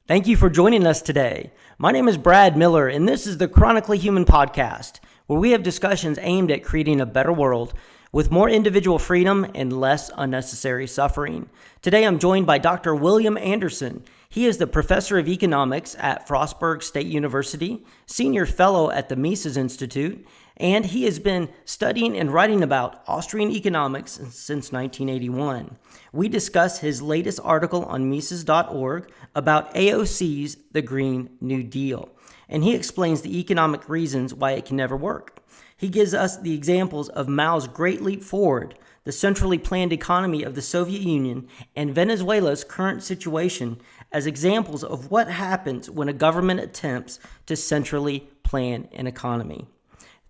Thank you for joining us today. My name is Brad Miller, and this is the Chronically Human podcast, where we have discussions aimed at creating a better world with more individual freedom and less unnecessary suffering. Today, I'm joined by Dr. William Anderson. He is the professor of economics at Frostburg State University, senior fellow at the Mises Institute, and he has been studying and writing about Austrian economics since 1981. We discuss his latest article on Mises.org about AOC's The Green New Deal, and he explains the economic reasons why it can never work. He gives us the examples of Mao's Great Leap Forward, the centrally planned economy of the Soviet Union, and Venezuela's current situation as examples of what happens when a government attempts to centrally plan an economy.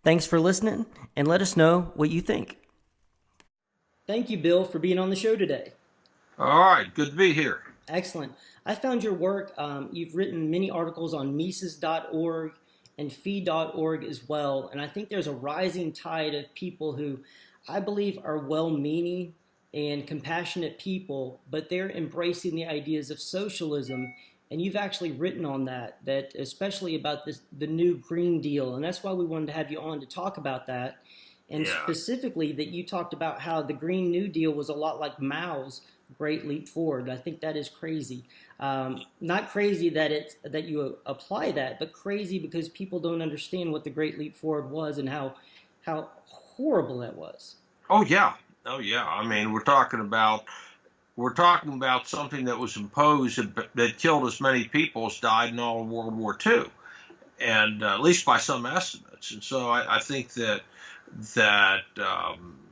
Thanks for listening, and let us know what you think. Thank you, Bill, for being on the show today. All right, good to be here. Excellent. I found your work. You've written many articles on Mises.org and Fee.org as well, and I think there's a rising tide of people who I believe are well-meaning and compassionate people, but they're embracing the ideas of socialism. And you've actually written on that especially about the new Green Deal. And that's why we wanted to have you on to talk about that. And specifically that you talked about how the Green New Deal was a lot like Mao's Great Leap Forward. I think that is crazy. Not crazy that you apply that, but crazy because people don't understand what the Great Leap Forward was and how horrible that was. Oh yeah. I mean, we're talking about something that was imposed that killed as many people as died in all of World War II, and at least by some estimates. And so I think that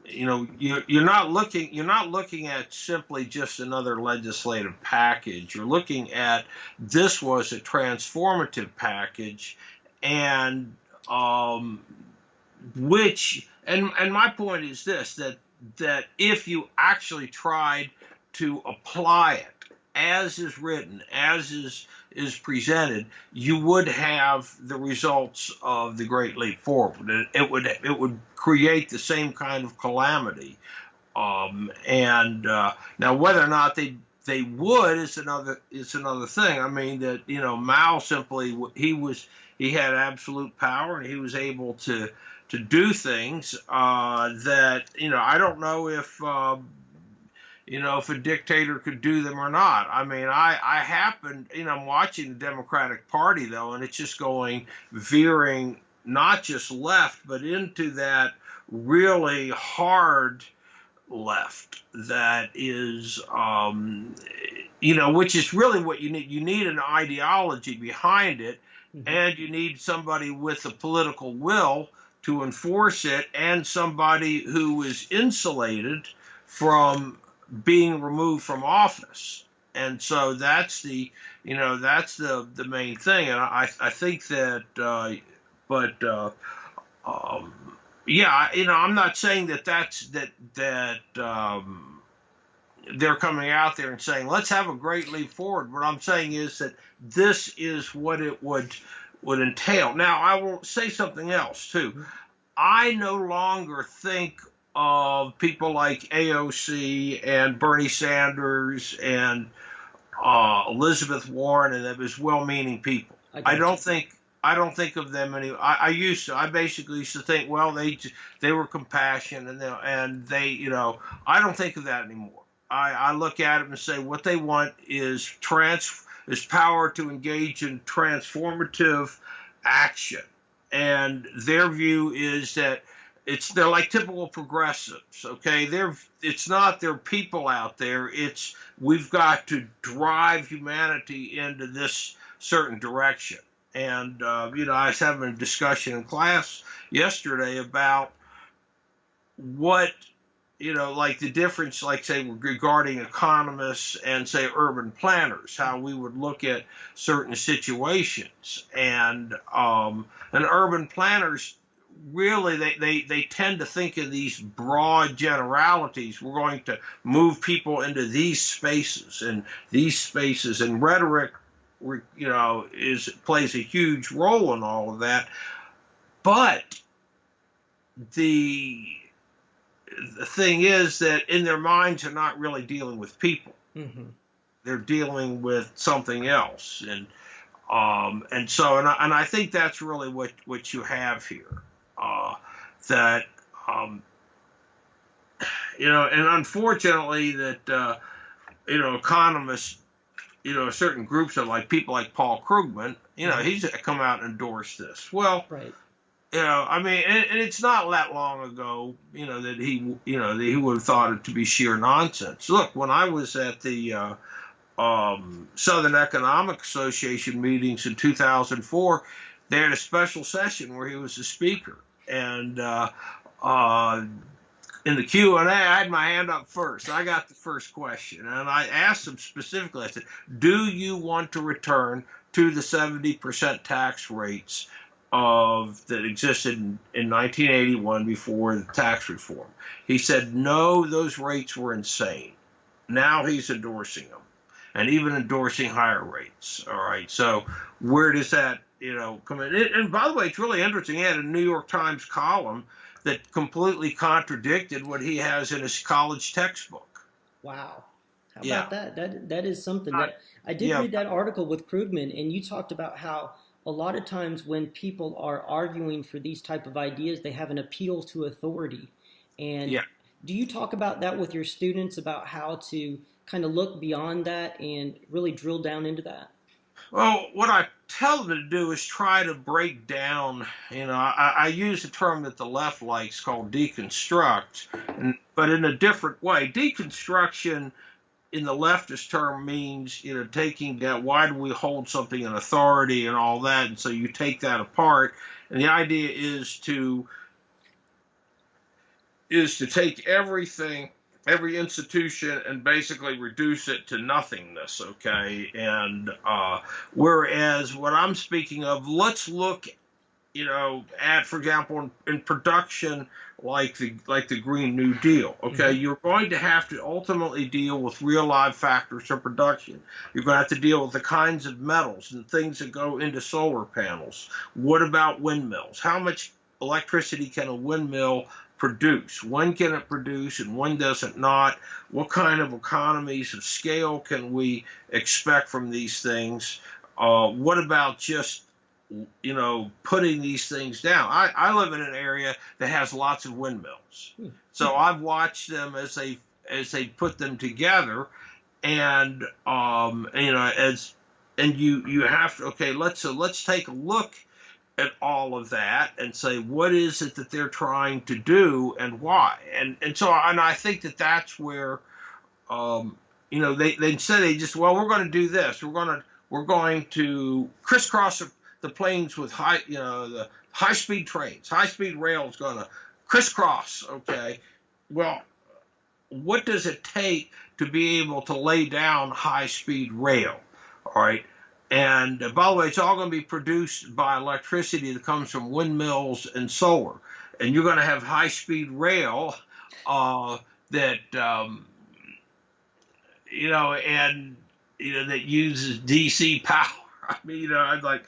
you're not looking at simply just another legislative package. You're looking at this was a transformative package, and my point is this, that if you actually tried to apply it as is written, as is presented, you would have the results of the Great Leap Forward. It would create the same kind of calamity. Now whether or not they would is another thing. I mean that Mao simply he had absolute power, and he was able to do things that I don't know if if a dictator could do them or not. I mean, I happen, I'm watching the Democratic Party, though, and it's just veering not just left, but into that really hard left that is, which is really what you need. You need an ideology behind it, and you need somebody with the political will to enforce it, and somebody who is insulated from being removed from office. And so that's the main thing. And I think that I'm not saying that they're coming out there and saying let's have a great leap forward. What I'm saying is that this is what it would entail. Now, I will say something else too. I no longer think of people like AOC and Bernie Sanders and Elizabeth Warren and them as well-meaning people. I don't think of them any. I used to. I basically used to think, well, they were compassionate and they I don't think of that anymore. I look at them and say what they want is power to engage in transformative action, and their view is that they're like typical progressives. Okay, it's not their people out there. It's we've got to drive humanity into this certain direction. And I was having a discussion in class yesterday about what like the difference, like say regarding economists and say urban planners, how we would look at certain situations, and urban planners really they tend to think of these broad generalities. We're going to move people into these spaces, and rhetoric plays a huge role in all of that. But the thing is that in their minds are not really dealing with people. Mm-hmm. they're dealing with something else. And I think that's really what you have here. That and unfortunately that economists, certain groups of like people like Paul Krugman, he's come out and endorsed this. Well, right. I mean, and it's not that long ago, that he would have thought it to be sheer nonsense. Look, when I was at the Southern Economic Association meetings in 2004, they had a special session where he was the speaker, and in the Q&A, I had my hand up first. I got the first question, and I asked him specifically, I said, do you want to return to the 70% tax rates that existed in 1981 before the tax reform? He said, no, those rates were insane. Now he's endorsing them, and even endorsing higher rates. All right, so where does that, come in? And by the way, it's really interesting. He had a New York Times column that completely contradicted what he has in his college textbook. Wow. How about that? That is something that I did read that article with Krugman, and you talked about how a lot of times when people are arguing for these type of ideas, they have an appeal to authority. And do you talk about that with your students, about how to kind of look beyond that and really drill down into that? Well, what I tell them to do is try to break down, I use a term that the left likes called deconstruct, but in a different way. Deconstruction in the leftist term means, taking that, why do we hold something in authority and all that, and so you take that apart, and the idea is to take everything, every institution, and basically reduce it to nothingness, okay? And whereas what I'm speaking of, let's look, at, for example, in production, like the Green New Deal, okay? You're going to have to ultimately deal with real live factors of production. You're going to have to deal with the kinds of metals and things that go into solar panels. What about windmills? How much electricity can a windmill produce? When can it produce and when does it not? What kind of economies of scale can we expect from these things? What about just, putting these things down? I live in an area that has lots of windmills. So I've watched them as they put them together, and you have to, okay, let's take a look at all of that and say, what is it that they're trying to do and why? And I think that's where, they say they just, well, we're going to do this. We're going to crisscross the plains with the high-speed trains. High-speed rail is going to crisscross, okay? Well, what does it take to be able to lay down high-speed rail, all right? And by the way, it's all going to be produced by electricity that comes from windmills and solar. And you're going to have high-speed rail that uses DC power. I mean, I'm like,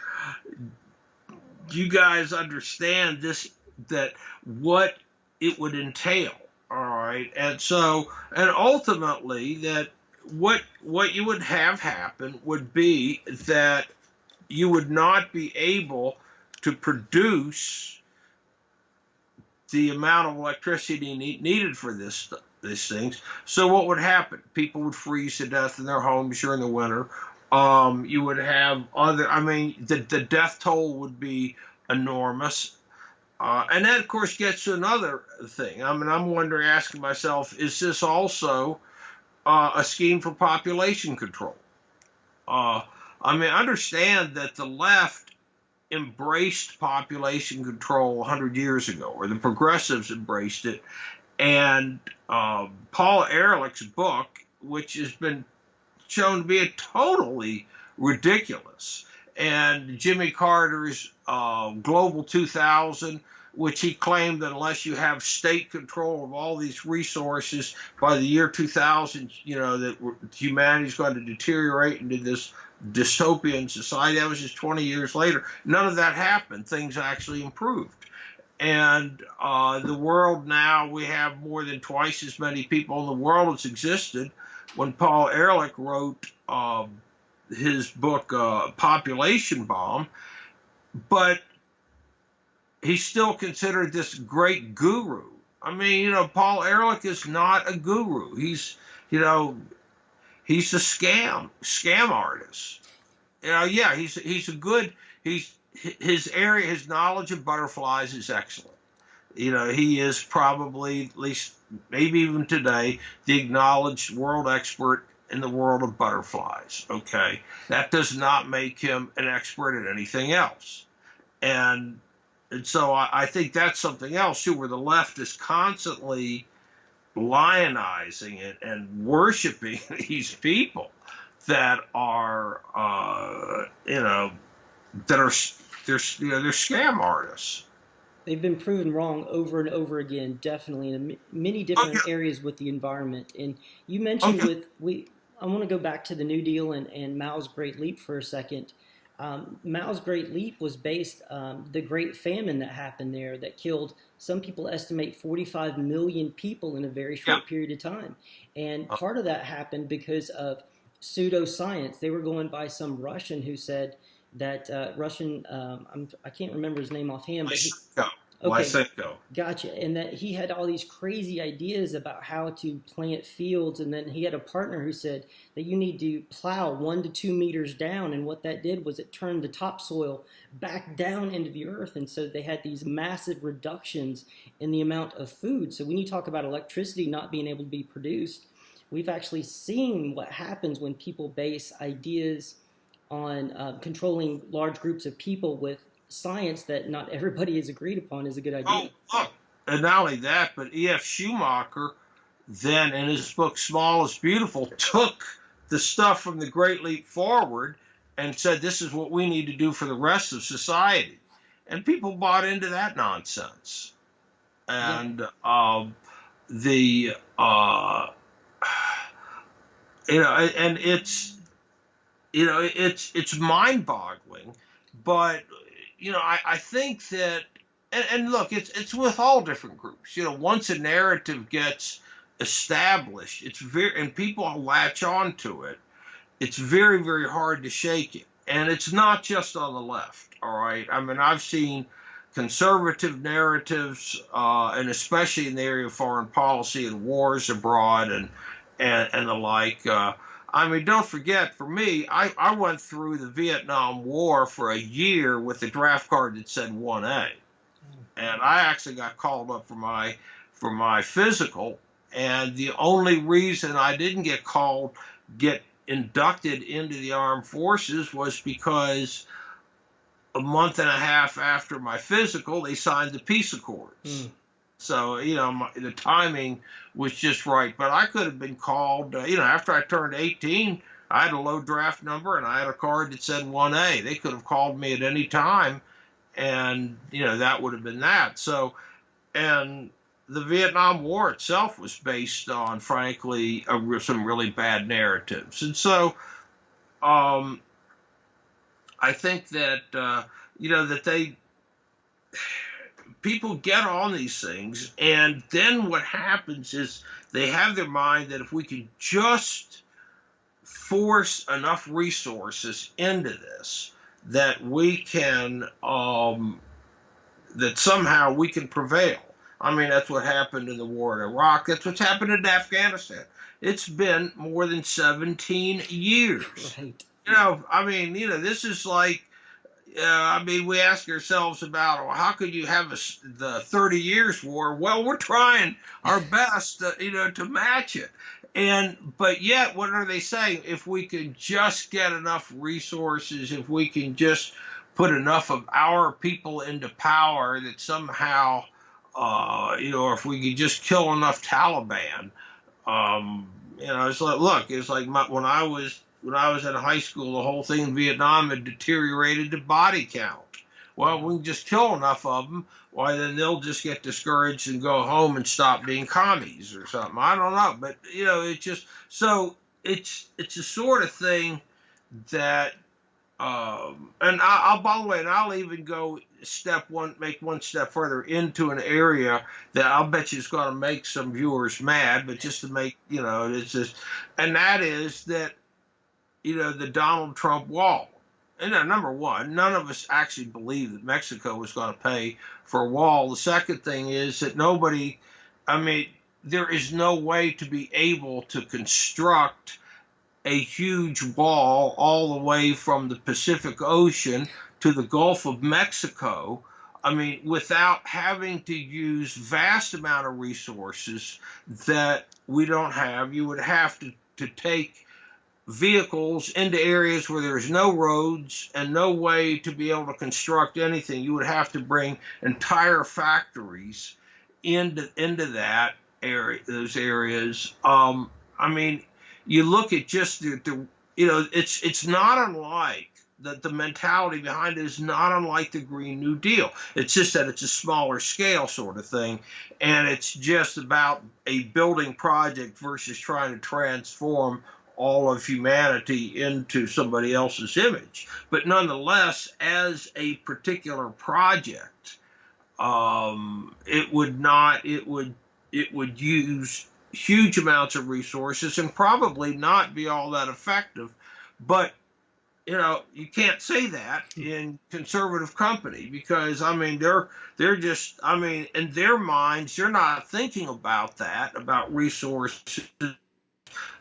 you guys understand this, that what it would entail, all right? And ultimately that what you would have happen would be that you would not be able to produce the amount of electricity needed for these things. So what would happen? People would freeze to death in their homes during the winter. You would have the death toll would be enormous. And that, of course, gets to another thing. I mean, I'm asking myself, is this also a scheme for population control? Understand that the left embraced population control 100 years ago, or the progressives embraced it. And Paul Ehrlich's book, which has been shown to be totally ridiculous, and Jimmy Carter's Global 2000, which he claimed that unless you have state control of all these resources by the year 2000, that humanity's going to deteriorate into this dystopian society. That was just 20 years later. None of that happened. Things actually improved. And the world now, we have more than twice as many people in the world as existed when Paul Ehrlich wrote his book Population Bomb, but he's still considered this great guru. I mean, Paul Ehrlich is not a guru. He's a scam artist. Yeah, he's a good. His knowledge of butterflies is excellent. He is probably, at least maybe even today, the acknowledged world expert in the world of butterflies. Okay, that does not make him an expert at anything else. And so I think that's something else too, where the left is constantly lionizing it and worshiping these people that are, they're scam artists. They've been proven wrong over and over again, definitely in many different areas with the environment. And you mentioned I want to go back to the New Deal and Mao's Great Leap for a second. Mao's Great Leap was based the Great Famine that happened there that killed, some people estimate, 45 million people in a very short period of time. And part of that happened because of pseudoscience. They were going by some Russian who said that I can't remember his name offhand, but Lysenko. Gotcha. And that he had all these crazy ideas about how to plant fields. And then he had a partner who said that you need to plow 1 to 2 meters down. And what that did was it turned the topsoil back down into the earth. And so they had these massive reductions in the amount of food. So when you talk about electricity not being able to be produced, we've actually seen what happens when people base ideas on controlling large groups of people with science that not everybody has agreed upon is a good idea. Oh, look, and not only that, but E.F. Schumacher then, in his book Small is Beautiful, took the stuff from the Great Leap Forward and said, this is what we need to do for the rest of society. And people bought into that nonsense. And and it's mind-boggling, but I think that, and look, it's with all different groups. Once a narrative gets established, and people latch on to it, it's very, very hard to shake it. And it's not just on the left, all right? I mean, I've seen conservative narratives, and especially in the area of foreign policy and wars abroad and the like. I mean, don't forget, for me, I went through the Vietnam War for a year with a draft card that said 1A. And I actually got called up for my physical. And the only reason I didn't get inducted into the armed forces was because a month and a half after my physical, they signed the peace accords. So, the timing was just right. But I could have been called, after I turned 18, I had a low draft number and I had a card that said 1A. They could have called me at any time, and, that would have been that. So, and the Vietnam War itself was based on, frankly, some really bad narratives. And so I think that, that people get on these things, and then what happens is they have their mind that if we can just force enough resources into this, that we can, that somehow we can prevail. I mean, that's what happened in the war in Iraq. That's what's happened in Afghanistan. It's been more than 17 years. Right. This is like, we ask ourselves about, well, how could you have the 30 Years' War? Well, we're trying our best, to match it. But yet, what are they saying? If we could just get enough resources, if we can just put enough of our people into power, that somehow, if we could just kill enough Taliban, it's like, look, it's like when I was in high school, the whole thing in Vietnam had deteriorated to body count. Well, we can just kill enough of them, why then they'll just get discouraged and go home and stop being commies or something. I don't know, but it's a sort of thing that And by the way, and I'll even go make one step further into an area that I'll bet you is going to make some viewers mad, but just to make, it's just, and that is that, the Donald Trump wall. And number one, none of us actually believed that Mexico was going to pay for a wall. The second thing is that there is no way to be able to construct a huge wall all the way from the Pacific Ocean to the Gulf of Mexico. Without having to use vast amount of resources that we don't have. You would have to take vehicles into areas where there's no roads and no way to be able to construct anything. You would have to bring entire factories into that area, those areas. You look at just it's not unlike the mentality behind it is not unlike the Green New Deal. It's just that it's a smaller scale sort of thing, and it's just about a building project versus trying to transform all of humanity into somebody else's image. But nonetheless, as a particular project, it would use huge amounts of resources and probably not be all that effective. But you can't say that in conservative company because they're just in their minds they're not thinking about that, about resources,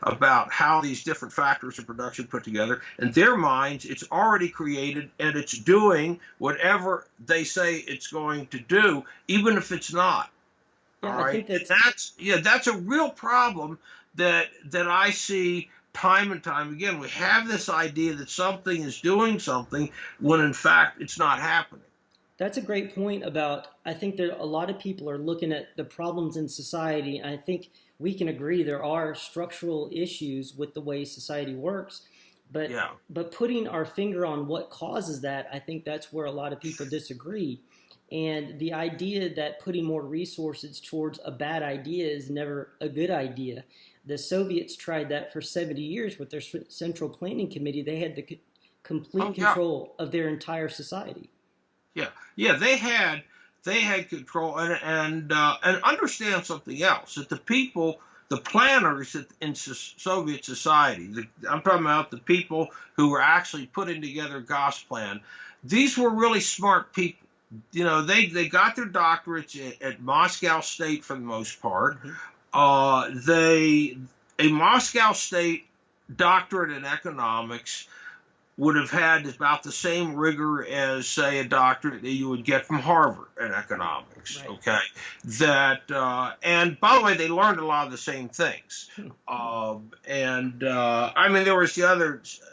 about how these different factors of production put together. In their minds, it's already created and it's doing whatever they say it's going to do, even if it's not. Yeah, all right, I think that's a real problem that I see time and time again. We have this idea that something is doing something when in fact it's not happening. That's a great point about, I think that a lot of people are looking at the problems in society. And I think we can agree there are structural issues with the way society works. But, Yeah. but putting our finger on what causes that, I think that's where a lot of people disagree. And the idea that putting more resources towards a bad idea is never a good idea. The Soviets tried that for 70 years with their Central Planning Committee. They had the complete control of their entire society. Yeah, they had control, and understand something else, that the people, the planners in Soviet society, I'm talking about the people who were actually putting together Gosplan, these were really smart people. They got their doctorates at Moscow State for the most part. Mm-hmm. A Moscow State doctorate in economics would have had about the same rigor as, say, a doctorate that you would get from Harvard in economics. Right. Okay, and by the way, they learned a lot of the same things. There was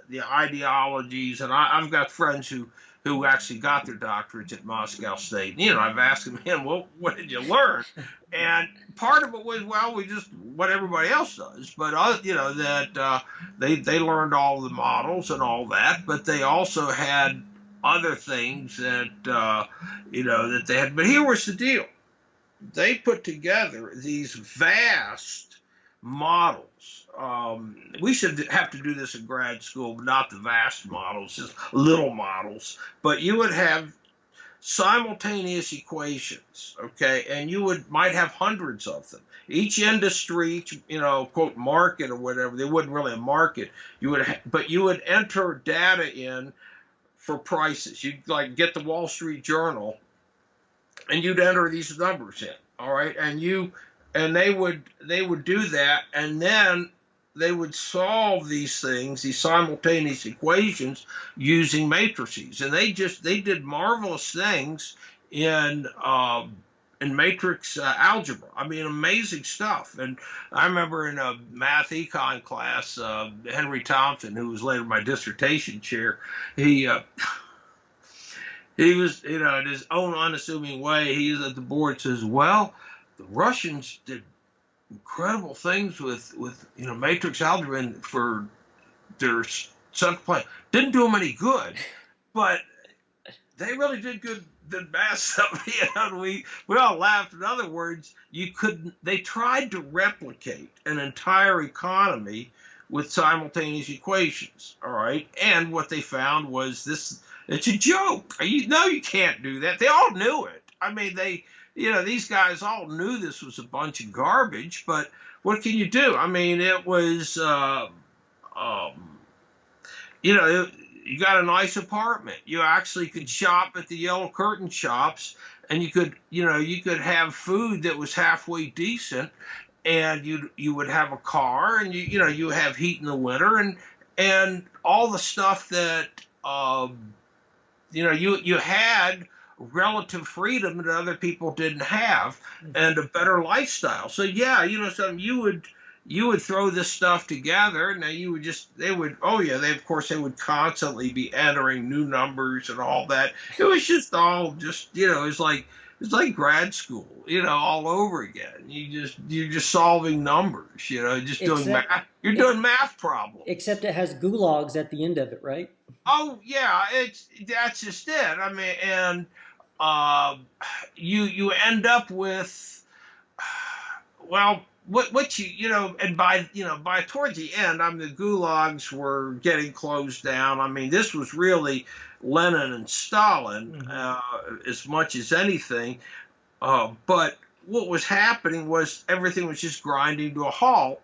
the ideologies, and I've got friends who actually got their doctorates at Moscow State. I've asked them, man, well, what did you learn? And part of it was, well, we just what everybody else does. But they learned all the models and all that, but they also had other things that that they had. But here was the deal: they put together these vast models. We should have to do this in grad school, but not the vast models, just little models. But you would have simultaneous equations, okay, and you might have hundreds of them. Each industry, each quote market or whatever, there wasn't really a market. But you would enter data in for prices. You'd like get the Wall Street Journal, and you'd enter these numbers in, all right, and they would do that, and then they would solve these things, these simultaneous equations, using matrices, and they did marvelous things in matrix algebra. Amazing stuff. And I remember in a math econ class, Henry Thompson, who was later my dissertation chair, he was, in his own unassuming way, he's at the board, says, well, the Russians did incredible things with matrix algebra for their central plan. Didn't do them any good, but they really did good math stuff. We all laughed. In other words, they tried to replicate an entire economy with simultaneous equations. All right. And what they found was this, it's a joke. You can't do that. They all knew it. I mean, these guys all knew this was a bunch of garbage, but what can you do? I mean, it was, you got a nice apartment. You actually could shop at the Yellow Curtain shops, and you could have food that was halfway decent, and you would have a car, and you have heat in the winter, and all the stuff that you had relative freedom that other people didn't have, and a better lifestyle. So yeah, something you would throw this stuff together. Now they would constantly be entering new numbers and all that. It was just all it's like grad school, all over again. You're just solving numbers, doing math. You're doing math problems. Except it has gulags at the end of it, right? Oh yeah, that's just it. I mean, and you end up with, well, and by towards the end, I mean, the gulags were getting closed down. I mean, this was really Lenin and Stalin, as much as anything. But what was happening was everything was just grinding to a halt,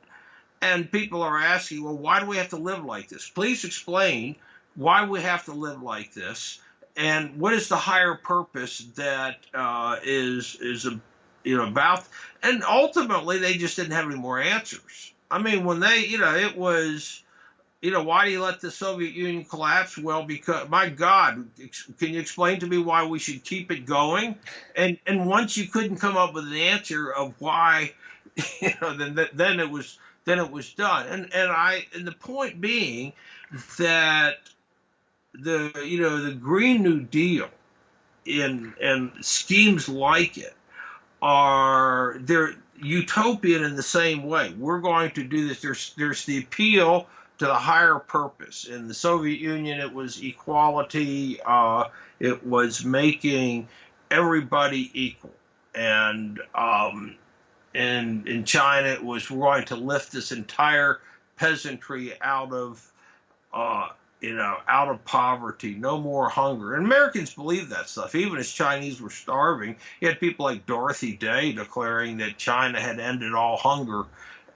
and people are asking, well, why do we have to live like this? Please explain why we have to live like this, and what is the higher purpose that is about. And ultimately, they just didn't have any more answers. I mean, when it was, why do you let the Soviet Union collapse? Well, because, my God, can you explain to me why we should keep it going? And once you couldn't come up with an answer of why, then it was done. And the point being that the Green New Deal and schemes like it they're utopian in the same way. We're going to do this. There's the appeal to the higher purpose. In the Soviet Union, it was equality. It was making everybody equal. And in China, it was, we're going to lift this entire peasantry out of poverty, no more hunger. And Americans believe that stuff. Even as Chinese were starving, you had people like Dorothy Day declaring that China had ended all hunger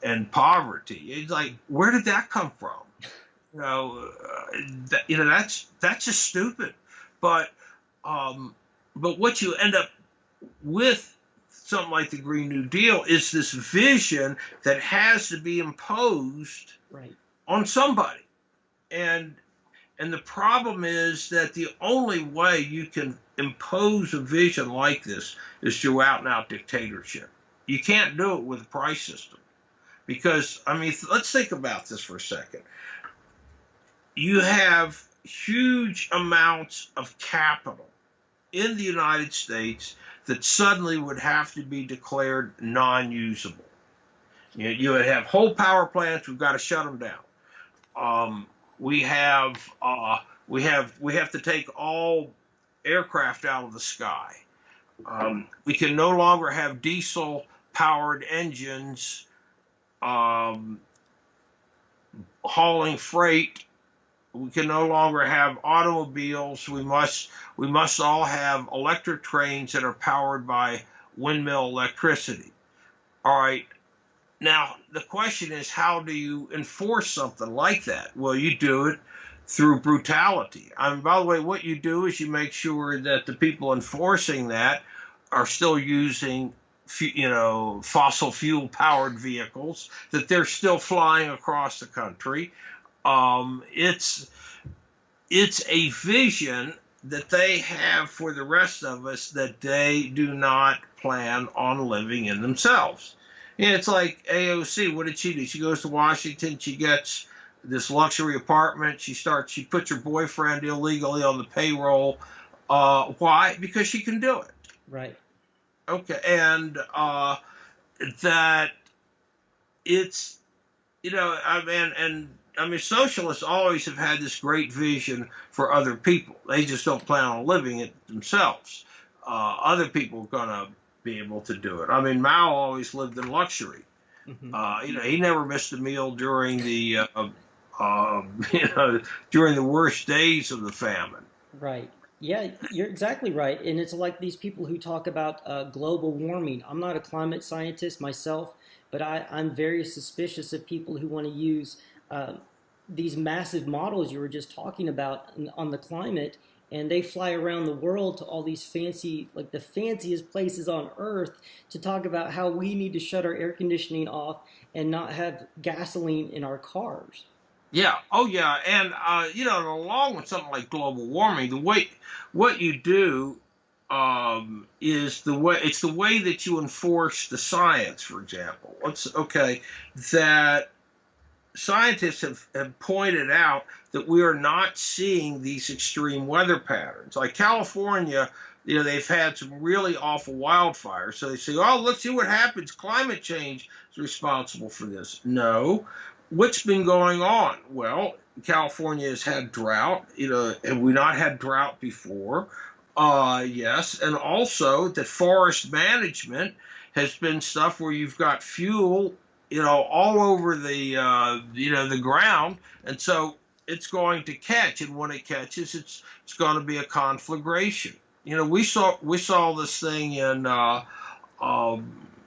and poverty. It's like, where did that come from? That's just stupid. But what you end up with, something like the Green New Deal, is this vision that has to be imposed on somebody. And the problem is that the only way you can impose a vision like this is through out-and-out dictatorship. You can't do it with a price system. Because, I mean, let's think about this for a second. You have huge amounts of capital in the United States that suddenly would have to be declared non-usable. You would have whole power plants, we've got to shut them down. We have to take all aircraft out of the sky. We can no longer have diesel-powered engines hauling freight. We can no longer have automobiles. We must all have electric trains that are powered by windmill electricity. All right. Now, the question is, how do you enforce something like that? Well, you do it through brutality. I mean, by the way, what you do is you make sure that the people enforcing that are still using, fossil fuel powered vehicles, that they're still flying across the country. It's a vision that they have for the rest of us that they do not plan on living in themselves. It's like AOC. What did she do? She goes to Washington. She gets this luxury apartment. She puts her boyfriend illegally on the payroll. Why? Because she can do it. Right. Okay. And that it's, I mean, socialists always have had this great vision for other people. They just don't plan on living it themselves. Other people are going to be able to do it. I mean, Mao always lived in luxury. He never missed a meal during the during the worst days of the famine. Right. Yeah, you're exactly right. And it's like these people who talk about global warming. I'm not a climate scientist myself, but I'm very suspicious of people who want to use uh, these massive models you were just talking about on the climate, and they fly around the world to all these fancy, like the fanciest places on earth, to talk about how we need to shut our air conditioning off and not have gasoline in our cars. Yeah. Oh, yeah. And along with something like global warming, the way what you do is the way that you enforce the science. For example, that scientists have pointed out that we are not seeing these extreme weather patterns. Like California, they've had some really awful wildfires. So they say, oh, let's see what happens. Climate change is responsible for this. No. What's been going on? Well, California has had drought. Have we not had drought before? Yes. And also that forest management has been stuff where you've got fuel all over the ground, and so it's going to catch. And when it catches, it's going to be a conflagration. We saw this thing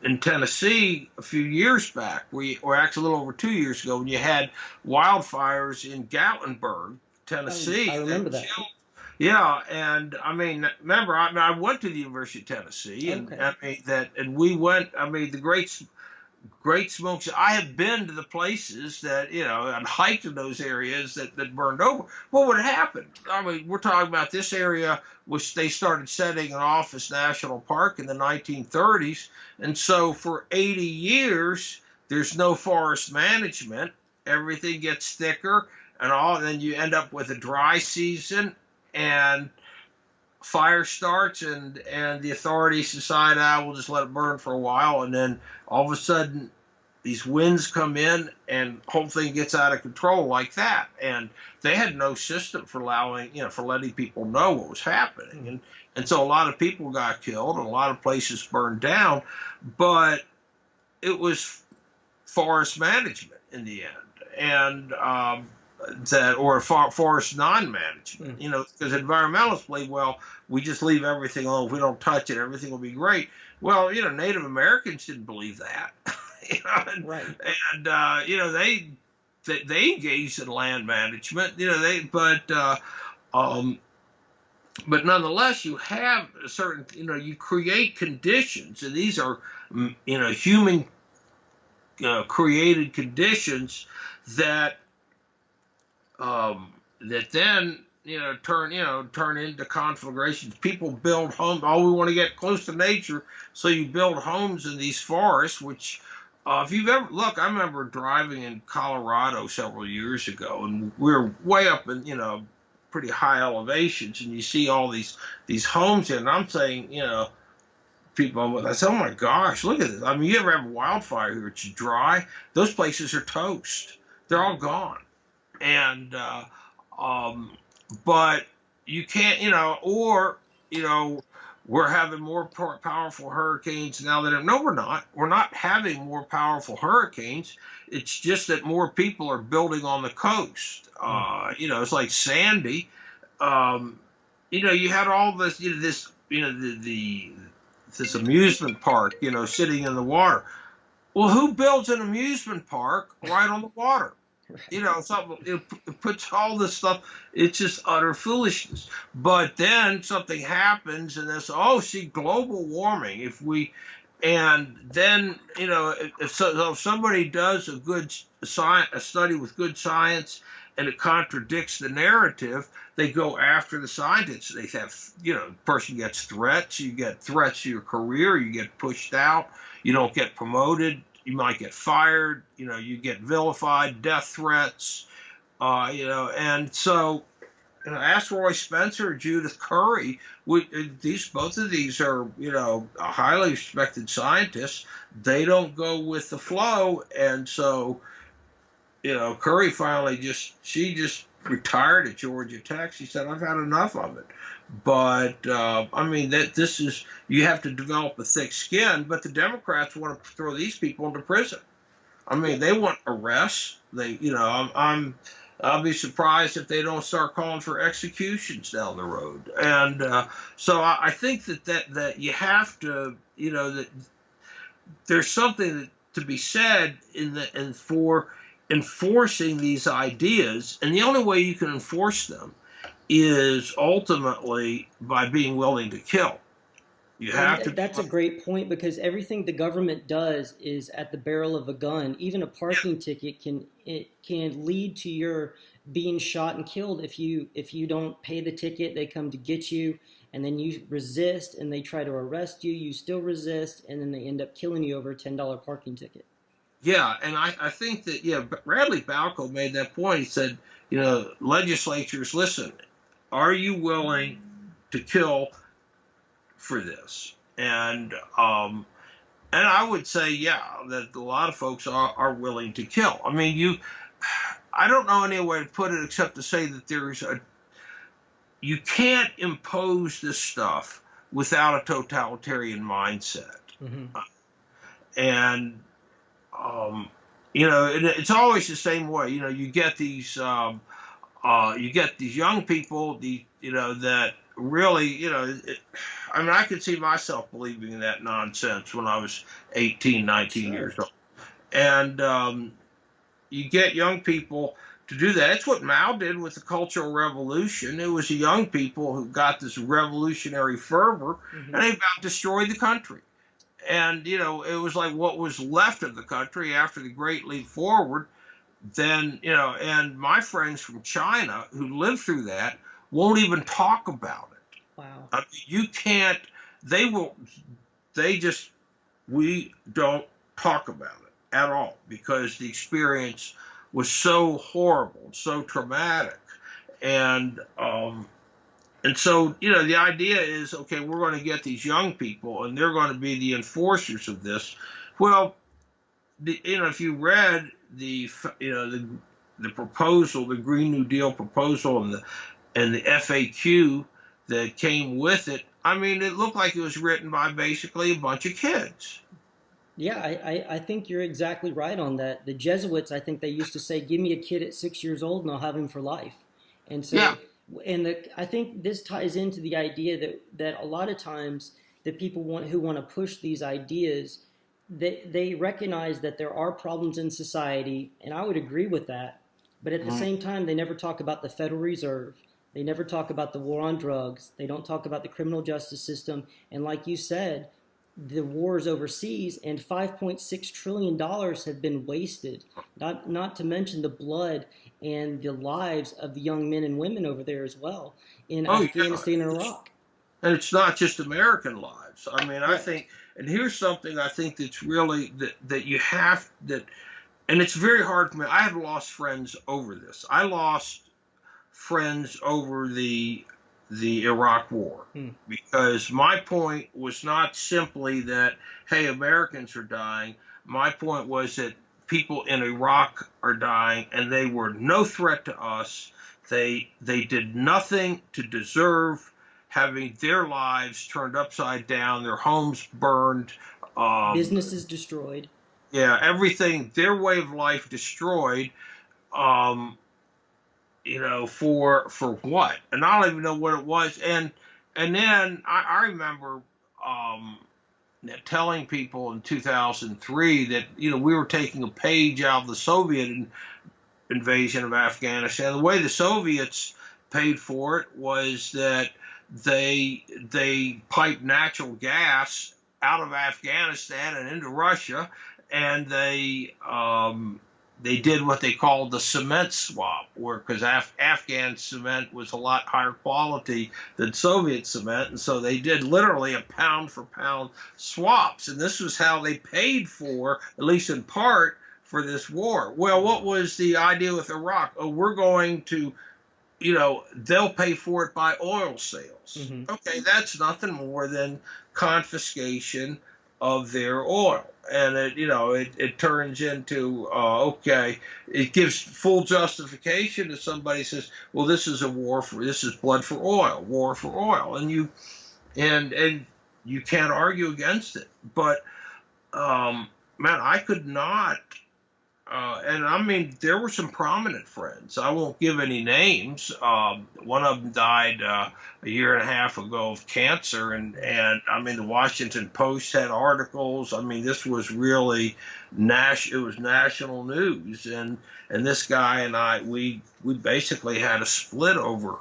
in Tennessee a few years back, or actually a little over 2 years ago, when you had wildfires in Gatlinburg, Tennessee. I remember that. Yeah, and I mean, remember, I went to the University of Tennessee, and Okay. we went. I mean, the great smokes. I have been to the places that, and hiked in those areas that burned over. What would happen? I mean, we're talking about this area, which they started setting it off as national park in the 1930s. And so for 80 years, there's no forest management. Everything gets thicker and then you end up with a dry season, and fire starts, and the authorities decide, we'll just let it burn for a while, and then all of a sudden these winds come in and whole thing gets out of control like that. And they had no system for letting people know what was happening. And so a lot of people got killed and a lot of places burned down, but it was forest management in the end. And forest non-management, because environmentalists believe, well, we just leave everything alone. If we don't touch it, everything will be great. Well, Native Americans didn't believe that. Right. And they engaged in land management. But nonetheless, you have a certain, you create conditions, and these are, human created conditions that that then turn into conflagrations. People build homes. Oh, we want to get close to nature, so you build homes in these forests. Which, if you've ever I remember driving in Colorado several years ago, and we were way up in pretty high elevations, and you see all these homes, and I'm saying people, I said, oh my gosh, look at this. I mean, you ever have a wildfire here? It's dry. Those places are toast. They're all gone. And but you can't, we're having more powerful hurricanes now than no, we're not. We're not having more powerful hurricanes. It's just that more people are building on the coast. It's like Sandy. You had all this, this amusement park, sitting in the water. Well, who builds an amusement park right on the water? Something, it puts all this stuff. It's just utter foolishness. But then something happens, and this, see, global warming. And then if somebody does a study with good science, and it contradicts the narrative, they go after the scientists. They have, the person gets threats. You get threats to your career. You get pushed out. You don't get promoted. You might get fired, you get vilified, death threats, and so, ask Roy Spencer or Judith Curry. Both of these are, highly respected scientists. They don't go with the flow, and so, Curry finally she just retired at Georgia Tech. She said, I've had enough of it. But you have to develop a thick skin. But the Democrats want to throw these people into prison. I mean, they want arrests. I'll be surprised if they don't start calling for executions down the road. And so I think that you have to, that there's something to be said and for enforcing these ideas, and the only way you can enforce them is ultimately by being willing to kill. You have to. That's a great point, because everything the government does is at the barrel of a gun. Even a parking ticket can lead to your being shot and killed if you don't pay the ticket. They come to get you, and then you resist, and they try to arrest you. You still resist, and then they end up killing you over a $10 parking ticket. Yeah, and I think that Bradley Balco made that point. He said, legislatures, listen, are you willing to kill for this? And I would say, that a lot of folks are willing to kill. I mean, I don't know any way to put it except to say that you can't impose this stuff without a totalitarian mindset. Mm-hmm. And it's always the same way. You get these young people, that really, I mean, I could see myself believing in that nonsense when I was 18, 19 years old. And you get young people to do that. It's what Mao did with the Cultural Revolution. It was the young people who got this revolutionary fervor, and they about destroyed the country. And, it was like what was left of the country after the Great Leap Forward. Then, and my friends from China who lived through that won't even talk about it. Wow. I mean, you can't, we don't talk about it at all, because the experience was so horrible, so traumatic. And so, the idea is, okay, we're going to get these young people, and they're going to be the enforcers of this. Well, if you read the proposal, the Green New Deal proposal, and the FAQ that came with it, I mean, it looked like it was written by basically a bunch of kids. Yeah, I think you're exactly right on that. The Jesuits, I think they used to say, give me a kid at 6 years old and I'll have him for life. And so, I think this ties into the idea that a lot of times the people who want to push these ideas, they recognize that there are problems in society, and I would agree with that. But at the same time, they never talk about the Federal Reserve. They never talk about the war on drugs. They don't talk about the criminal justice system. And like you said, the wars overseas, and $5.6 trillion have been wasted, not to mention the blood and the lives of the young men and women over there as well in Afghanistan and Iraq. And it's not just American lives. I mean, I think, and here's something I think that's really, that you have, and it's very hard for me. I have lost friends over this. I lost friends over the Iraq War, because my point was not simply that, hey, Americans are dying. My point was that people in Iraq are dying, and they were no threat to us. They did nothing to deserve having their lives turned upside down, their homes burned, businesses destroyed. Yeah, everything, their way of life destroyed. For what? And I don't even know what it was. And then I remember telling people in 2003 that, we were taking a page out of the Soviet invasion of Afghanistan. The way the Soviets paid for it was that they piped natural gas out of Afghanistan and into Russia, and they did what they called the cement swap, because Afghan cement was a lot higher quality than Soviet cement, and so they did literally a pound-for-pound swaps, and this was how they paid for, at least in part, for this war. Well, what was the idea with Iraq? Oh, we're going to, they'll pay for it by oil sales. Mm-hmm. Okay, that's nothing more than confiscation of their oil. And it turns into, it gives full justification if somebody says, well, this is this is blood for oil, war for oil. And you can't argue against it. But, man, I could not And I mean, there were some prominent friends. I won't give any names. One of them died a year and a half ago of cancer, and I mean, the Washington Post had articles. I mean, this was really it was national news, and this guy and I, we basically had a split over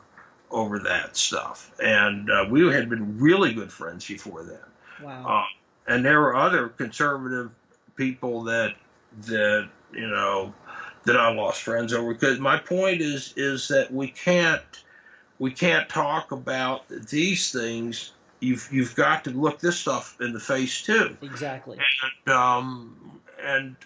that stuff, and we had been really good friends before then. Wow. And there were other conservative people that that I lost friends over. Because my point is that we can't talk about these things. You've got to look this stuff in the face too. Exactly. And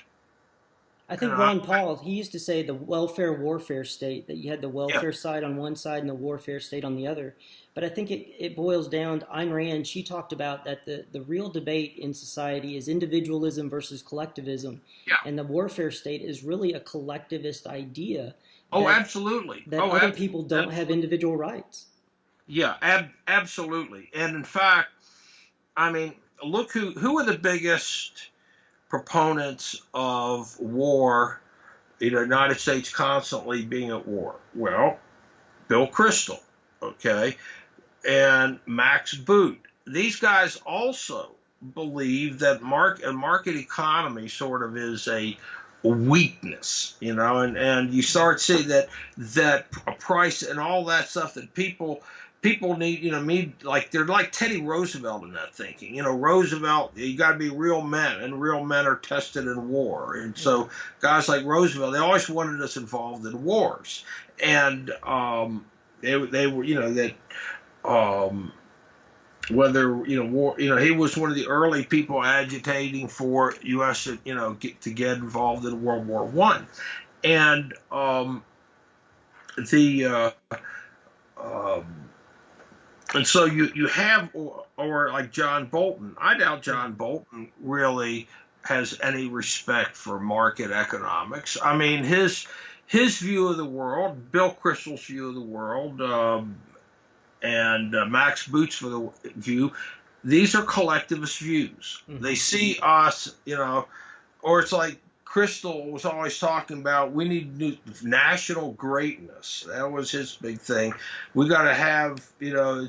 I think Ron Paul, he used to say the welfare warfare state, that you had the welfare yeah, side on one side and the warfare state on the other. But I think it boils down to Ayn Rand. She talked about that the real debate in society is individualism versus collectivism. yeah. And the warfare state is really a collectivist idea Oh, that, absolutely. that other people don't have individual rights. Yeah, absolutely. And in fact, I mean, look who are the biggest proponents of war, the United States constantly being at war? Well, Bill Kristol, okay, and Max Boot. These guys also believe that a market economy sort of is a weakness, and you start seeing that a price and all that stuff that people need, like they're like Teddy Roosevelt in that thinking. Roosevelt, you got to be real men, and real men are tested in war. And so guys like Roosevelt, they always wanted us involved in wars, and they were, that whether war, he was one of the early people agitating for U.S. to get involved in World War One, and the and so you have or like John Bolton. I doubt John Bolton really has any respect for market economics. I mean, his view of the world, Bill Kristol's view of the world, and Max Boot's view, these are collectivist views. Mm-hmm. They see us, or it's like Kristol was always talking about, we need national greatness. That was his big thing. We got to have,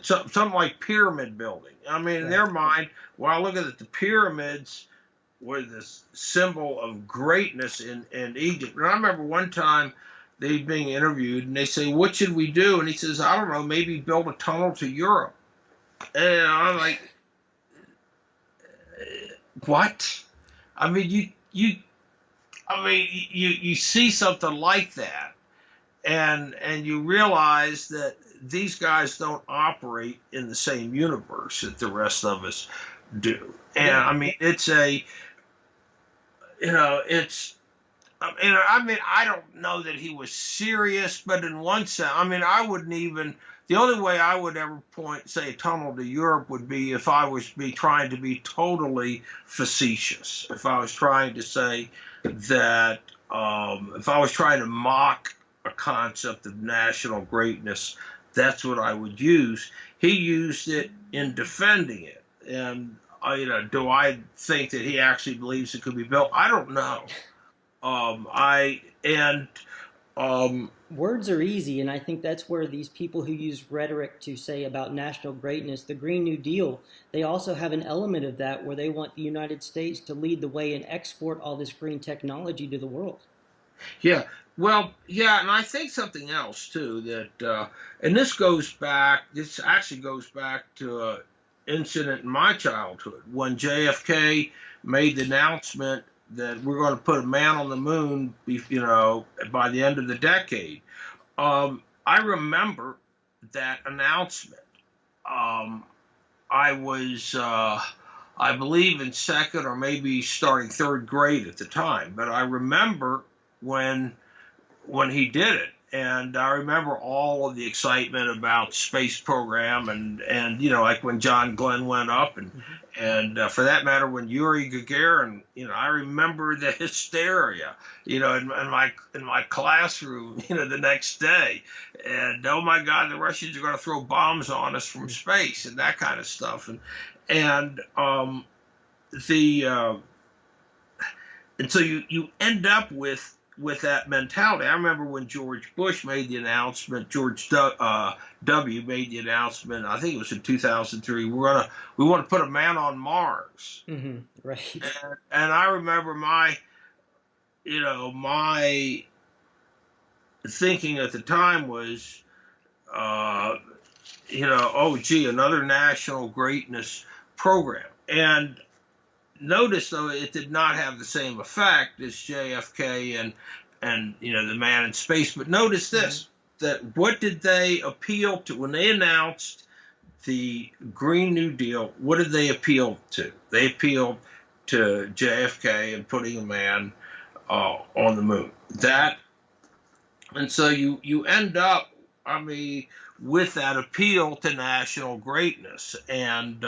something like pyramid building. I mean, in their mind, when I look at it, the pyramids were this symbol of greatness in Egypt. And I remember one time they being interviewed, and they say, "What should we do?" And he says, "I don't know, maybe build a tunnel to Europe." And I'm like, "What?" I mean, you see something like that, and you realize that these guys don't operate in the same universe that the rest of us do. And I mean, it's I don't know that he was serious, but in one sense, I mean, I wouldn't even. The only way I would ever say a tunnel to Europe would be if I was trying to be totally facetious. If I was trying to say that, if I was trying to mock a concept of national greatness, that's what I would use. He used it in defending it, and do I think that he actually believes it could be built? I don't know. Words are easy, and I think that's where these people who use rhetoric to say about national greatness, the Green New Deal, they also have an element of that where they want the United States to lead the way and export all this green technology to the world. Yeah, well, yeah, and I think something else too that, and this actually goes back to an incident in my childhood when JFK made the announcement that we're going to put a man on the moon, by the end of the decade. I remember that announcement. I was, I believe, in second or maybe starting third grade at the time, but I remember when he did it. And I remember all of the excitement about space program and like when John Glenn went up and for that matter, when Yuri Gagarin, I remember the hysteria, in my classroom, the next day. And, oh my God, the Russians are going to throw bombs on us from space and that kind of stuff. and so you end up with that mentality. I remember when George Bush made the announcement, W made the announcement, I think it was in 2003, we want to put a man on Mars. Mm-hmm. Right. And I remember my thinking at the time was, oh, gee, another national greatness program. And notice, though, it did not have the same effect as JFK and the man in space. But notice this, that what did they appeal to when they announced the Green New Deal? What did they appeal to? They appealed to JFK and putting a man on the moon. And so you end up, with that appeal to national greatness. And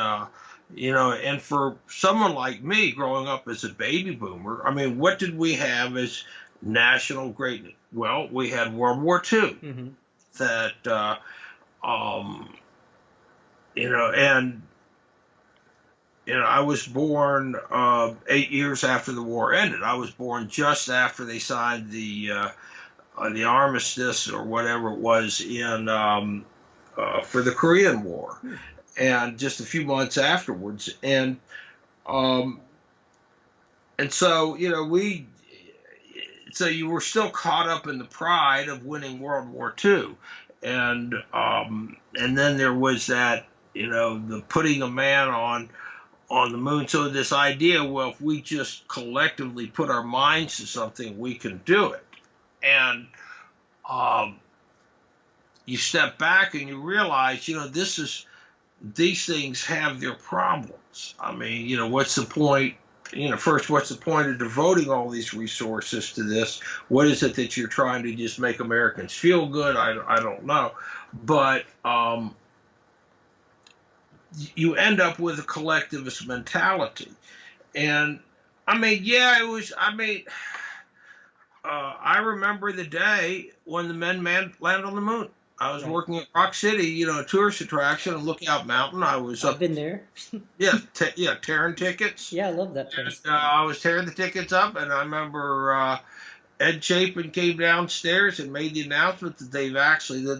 and for someone like me growing up as a baby boomer, what did we have as national greatness? Well, we had World War II. Mm-hmm. That, I was born 8 years after the war ended. I was born just after they signed the armistice or whatever it was in for the Korean War. And just a few months afterwards, and so so you were still caught up in the pride of winning World War II, and then there was that the putting a man on the moon. So this idea, well, if we just collectively put our minds to something, we can do it, and you step back and you realize, these things have their problems. What's the point? First, what's the point of devoting all these resources to this? What is it that you're trying to just make Americans feel good? I don't know. But you end up with a collectivist mentality. And, it was, I remember the day when the men landed on the moon. I was working at Rock City, a tourist attraction, and Lookout Mountain. I've been there. Tearing tickets. Yeah, I love that place. And, I was tearing the tickets up, and I remember Ed Chapin came downstairs and made the announcement that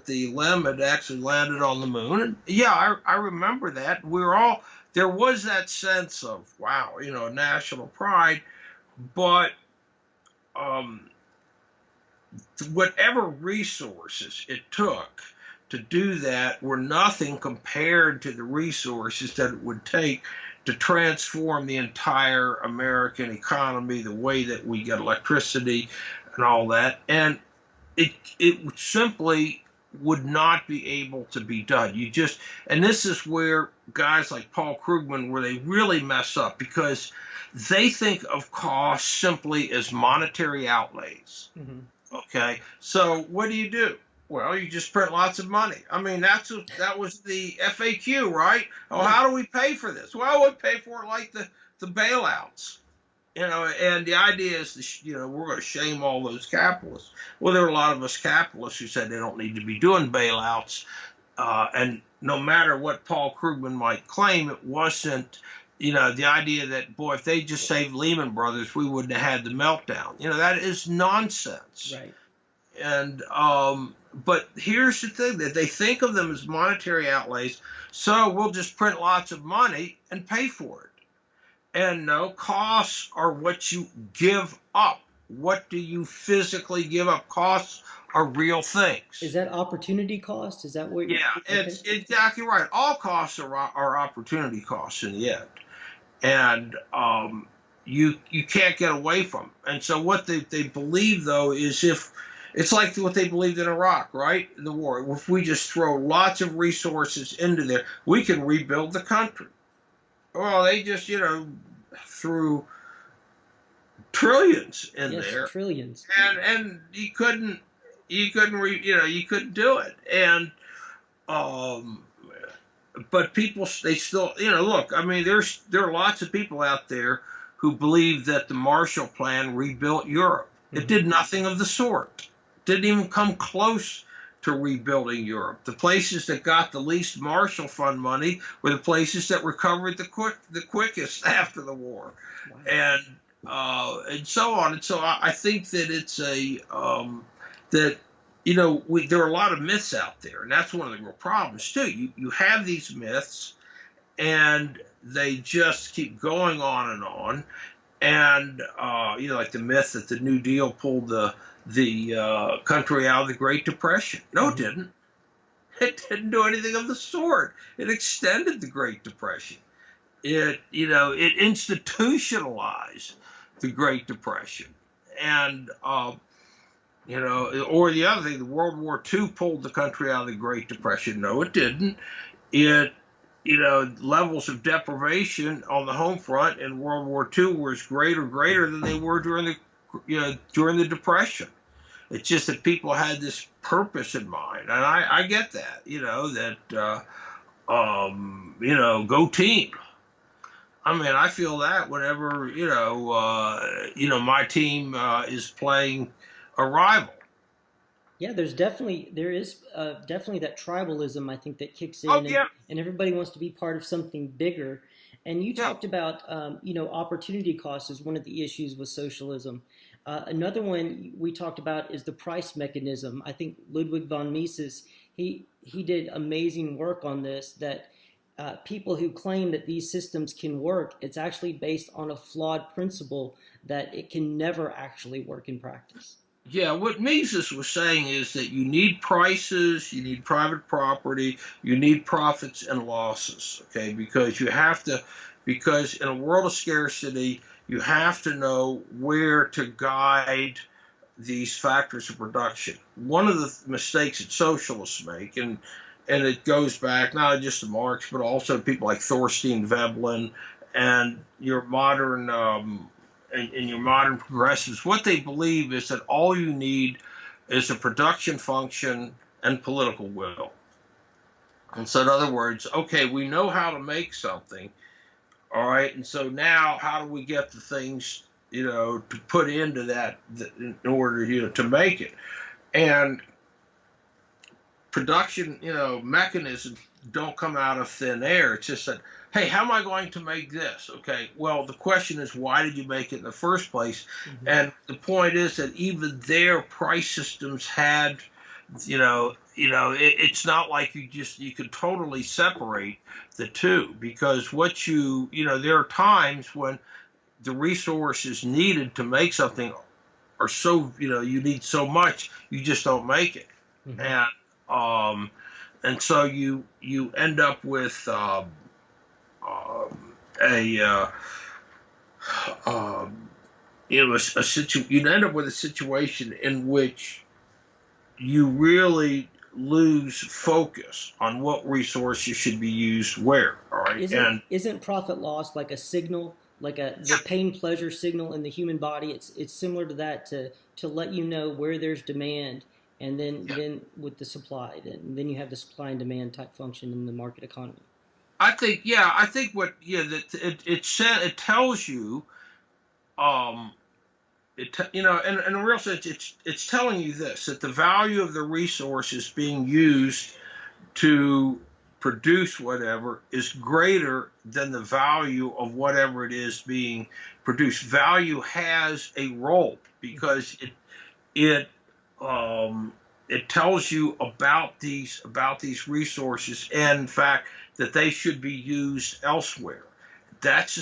the LEM had actually landed on the moon. And I remember that. There was that sense of, wow, national pride, but whatever resources it took to do that were nothing compared to the resources that it would take to transform the entire American economy, the way that we get electricity and all that. And it simply would not be able to be done. And this is where guys like Paul Krugman, where they really mess up, because they think of costs simply as monetary outlays. Mm-hmm. Okay, so what do? Well, you just print lots of money. That was the FAQ, right? Oh, how do we pay for this? Well, we pay for it like the bailouts, and the idea is, we're going to shame all those capitalists. Well, there are a lot of us capitalists who said they don't need to be doing bailouts, and no matter what Paul Krugman might claim, it wasn't, the idea that, boy, if they just saved Lehman Brothers, we wouldn't have had the meltdown. That is nonsense. Right. And but here's the thing, that they think of them as monetary outlays, so we'll just print lots of money and pay for it. And no, costs are what you give up. What do you physically give up? Costs are real things. Is that opportunity cost? Is that what you're... Yeah, it's exactly right. All costs are opportunity costs in the end. And you can't get away from. And so what they believe, though, is it's like what they believed in Iraq, right? In the war. If we just throw lots of resources into there, we can rebuild the country. Well, they just, threw trillions in there. Trillions. And you couldn't do it. And but people, they still, look, there are lots of people out there who believe that the Marshall Plan rebuilt Europe. Mm-hmm. It did nothing of the sort. Didn't even come close to rebuilding Europe. The places that got the least Marshall Fund money were the places that recovered the quickest after the war. Wow. and so on. And so I think that it's that there are a lot of myths out there, and that's one of the real problems too. You have these myths, and they just keep going on and on. And like the myth that the New Deal pulled the country out of the Great Depression. No, it didn't. It didn't do anything of the sort. It extended the Great Depression. It institutionalized the Great Depression, and or the other thing, the World War II pulled the country out of the Great Depression. No, it didn't. It levels of deprivation on the home front in World War II were greater than they were during the Depression. It's just that people had this purpose in mind, and I get that. Go team. I mean, I feel that whenever my team is playing a rival. Yeah, there is definitely that tribalism, I think, that kicks in, and everybody wants to be part of something bigger. And you talked about opportunity cost is one of the issues with socialism. Another one we talked about is the price mechanism. I think Ludwig von Mises he did amazing work on this. That people who claim that these systems can work, it's actually based on a flawed principle that it can never actually work in practice. Yeah, what Mises was saying is that you need prices, you need private property, you need profits and losses, okay? Because in a world of scarcity, you have to know where to guide these factors of production. One of the mistakes that socialists make, and it goes back not just to Marx, but also to people like Thorstein Veblen and your modern and your modern progressives, what they believe is that all you need is a production function and political will. And so, in other words, okay, we know how to make something, all right, and so now how do we get the things, to put into that in order, to make it? And production, mechanisms don't come out of thin air. It's just that, hey, how am I going to make this? Okay, well, the question is, why did you make it in the first place? Mm-hmm. And the point is that even their price systems had, it's not like you could totally separate the two, because there are times when the resources needed to make something are so, you need so much, you just don't make it. Mm-hmm. And so you end up with you'd end up with a situation in which you really lose focus on what resources should be used where. All right, isn't profit loss like a signal, like the pain pleasure signal in the human body? It's similar to that, to let you know where there's demand. And then with the supply, then you have the supply and demand type function in the market economy. I think what it tells you, in a real sense, it's telling you this, that the value of the resources being used to produce whatever is greater than the value of whatever it is being produced. Value has a role because it tells you about these resources, and in fact that they should be used elsewhere. That's a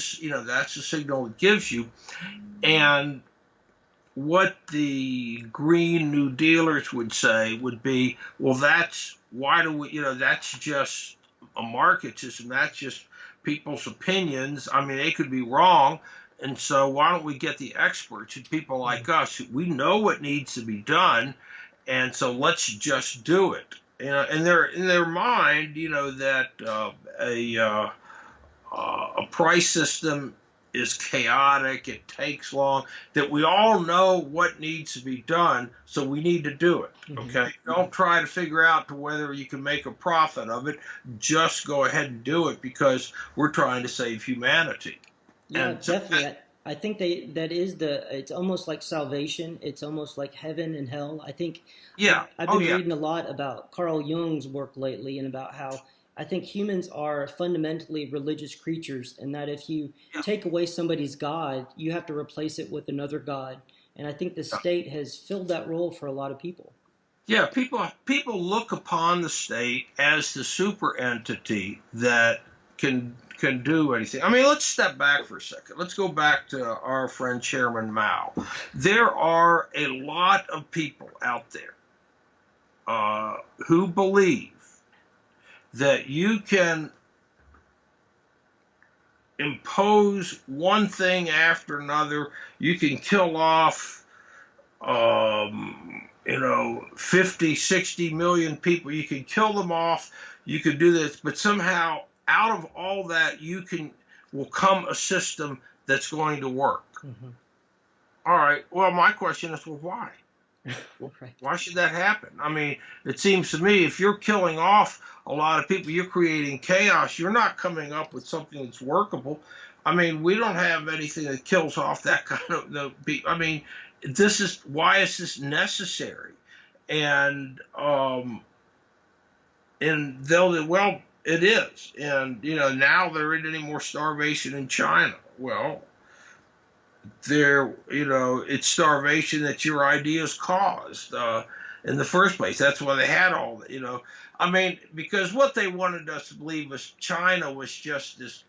signal it gives you. And what the Green New Dealers would say would be, well, that's just a market system. That's just people's opinions. I mean, they could be wrong. And so why don't we get the experts and people like us? We know what needs to be done, and so let's just do it. In their mind, that a price system is chaotic. It takes long. That we all know what needs to be done, so we need to do it. Okay, don't try to figure out whether you can make a profit of it. Just go ahead and do it because we're trying to save humanity. Yeah, definitely. I think it's almost like salvation. It's almost like heaven and hell. I think. Yeah. I've been reading a lot about Carl Jung's work lately, and about how I think humans are fundamentally religious creatures, and that if you Yeah. take away somebody's God, you have to replace it with another God. And I think the state has filled that role for a lot of people. Yeah, people look upon the state as the super entity that can do anything. I mean, let's step back for a second. Let's go back to our friend Chairman Mao. There are a lot of people out there who believe that you can impose one thing after another. You can kill off 50, 60 million people. You can kill them off. You could do this, but somehow out of all that, will come a system that's going to work. Mm-hmm. All right. Well, my question is, well, why? Right. Why should that happen? I mean, it seems to me if you're killing off a lot of people, you're creating chaos. You're not coming up with something that's workable. I mean, we don't have anything that kills off that kind of people. I mean, why is this necessary? And well, it is. And now there isn't any more starvation in China. Well, it's starvation that your ideas caused in the first place. That's why they had all that. I mean, because what they wanted us to believe was China was just this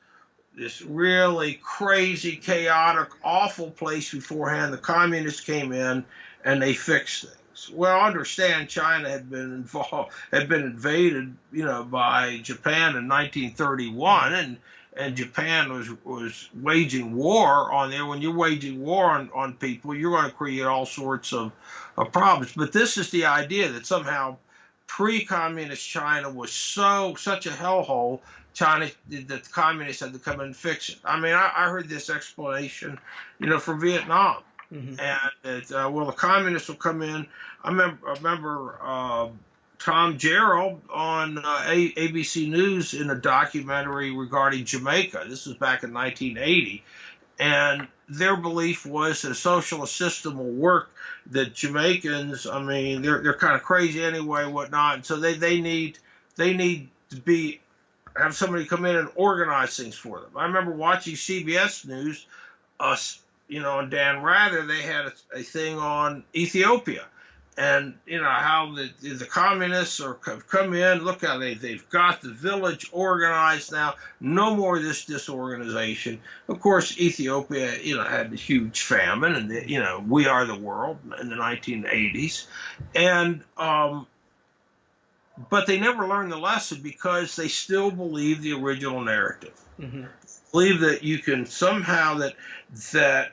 really crazy, chaotic, awful place beforehand. The communists came in and they fixed things. Well, understand China had been invaded, by Japan in 1931, and Japan was waging war on there. When you're waging war on people, you're going to create all sorts of problems. But this is the idea that somehow pre-communist China was such a hellhole. China, that the communists had to come and fix it. I mean, I heard this explanation, for Vietnam, Mm-hmm. and that the communists will come in. I remember Tom Gerald on ABC News in a documentary regarding Jamaica. This was back in 1980, and their belief was that a socialist system will work. That Jamaicans, I mean, they're kind of crazy anyway, whatnot, and so they need to have somebody come in and organize things for them. I remember watching CBS News, and Dan Rather, they had a thing on Ethiopia, and how the communists have come in. Look how they've got the village organized now. No more of this disorganization. Of course, Ethiopia, had a huge famine, and we are the world in the 1980s, and but they never learned the lesson because they still believe the original narrative. Mm-hmm. Believe that you can somehow that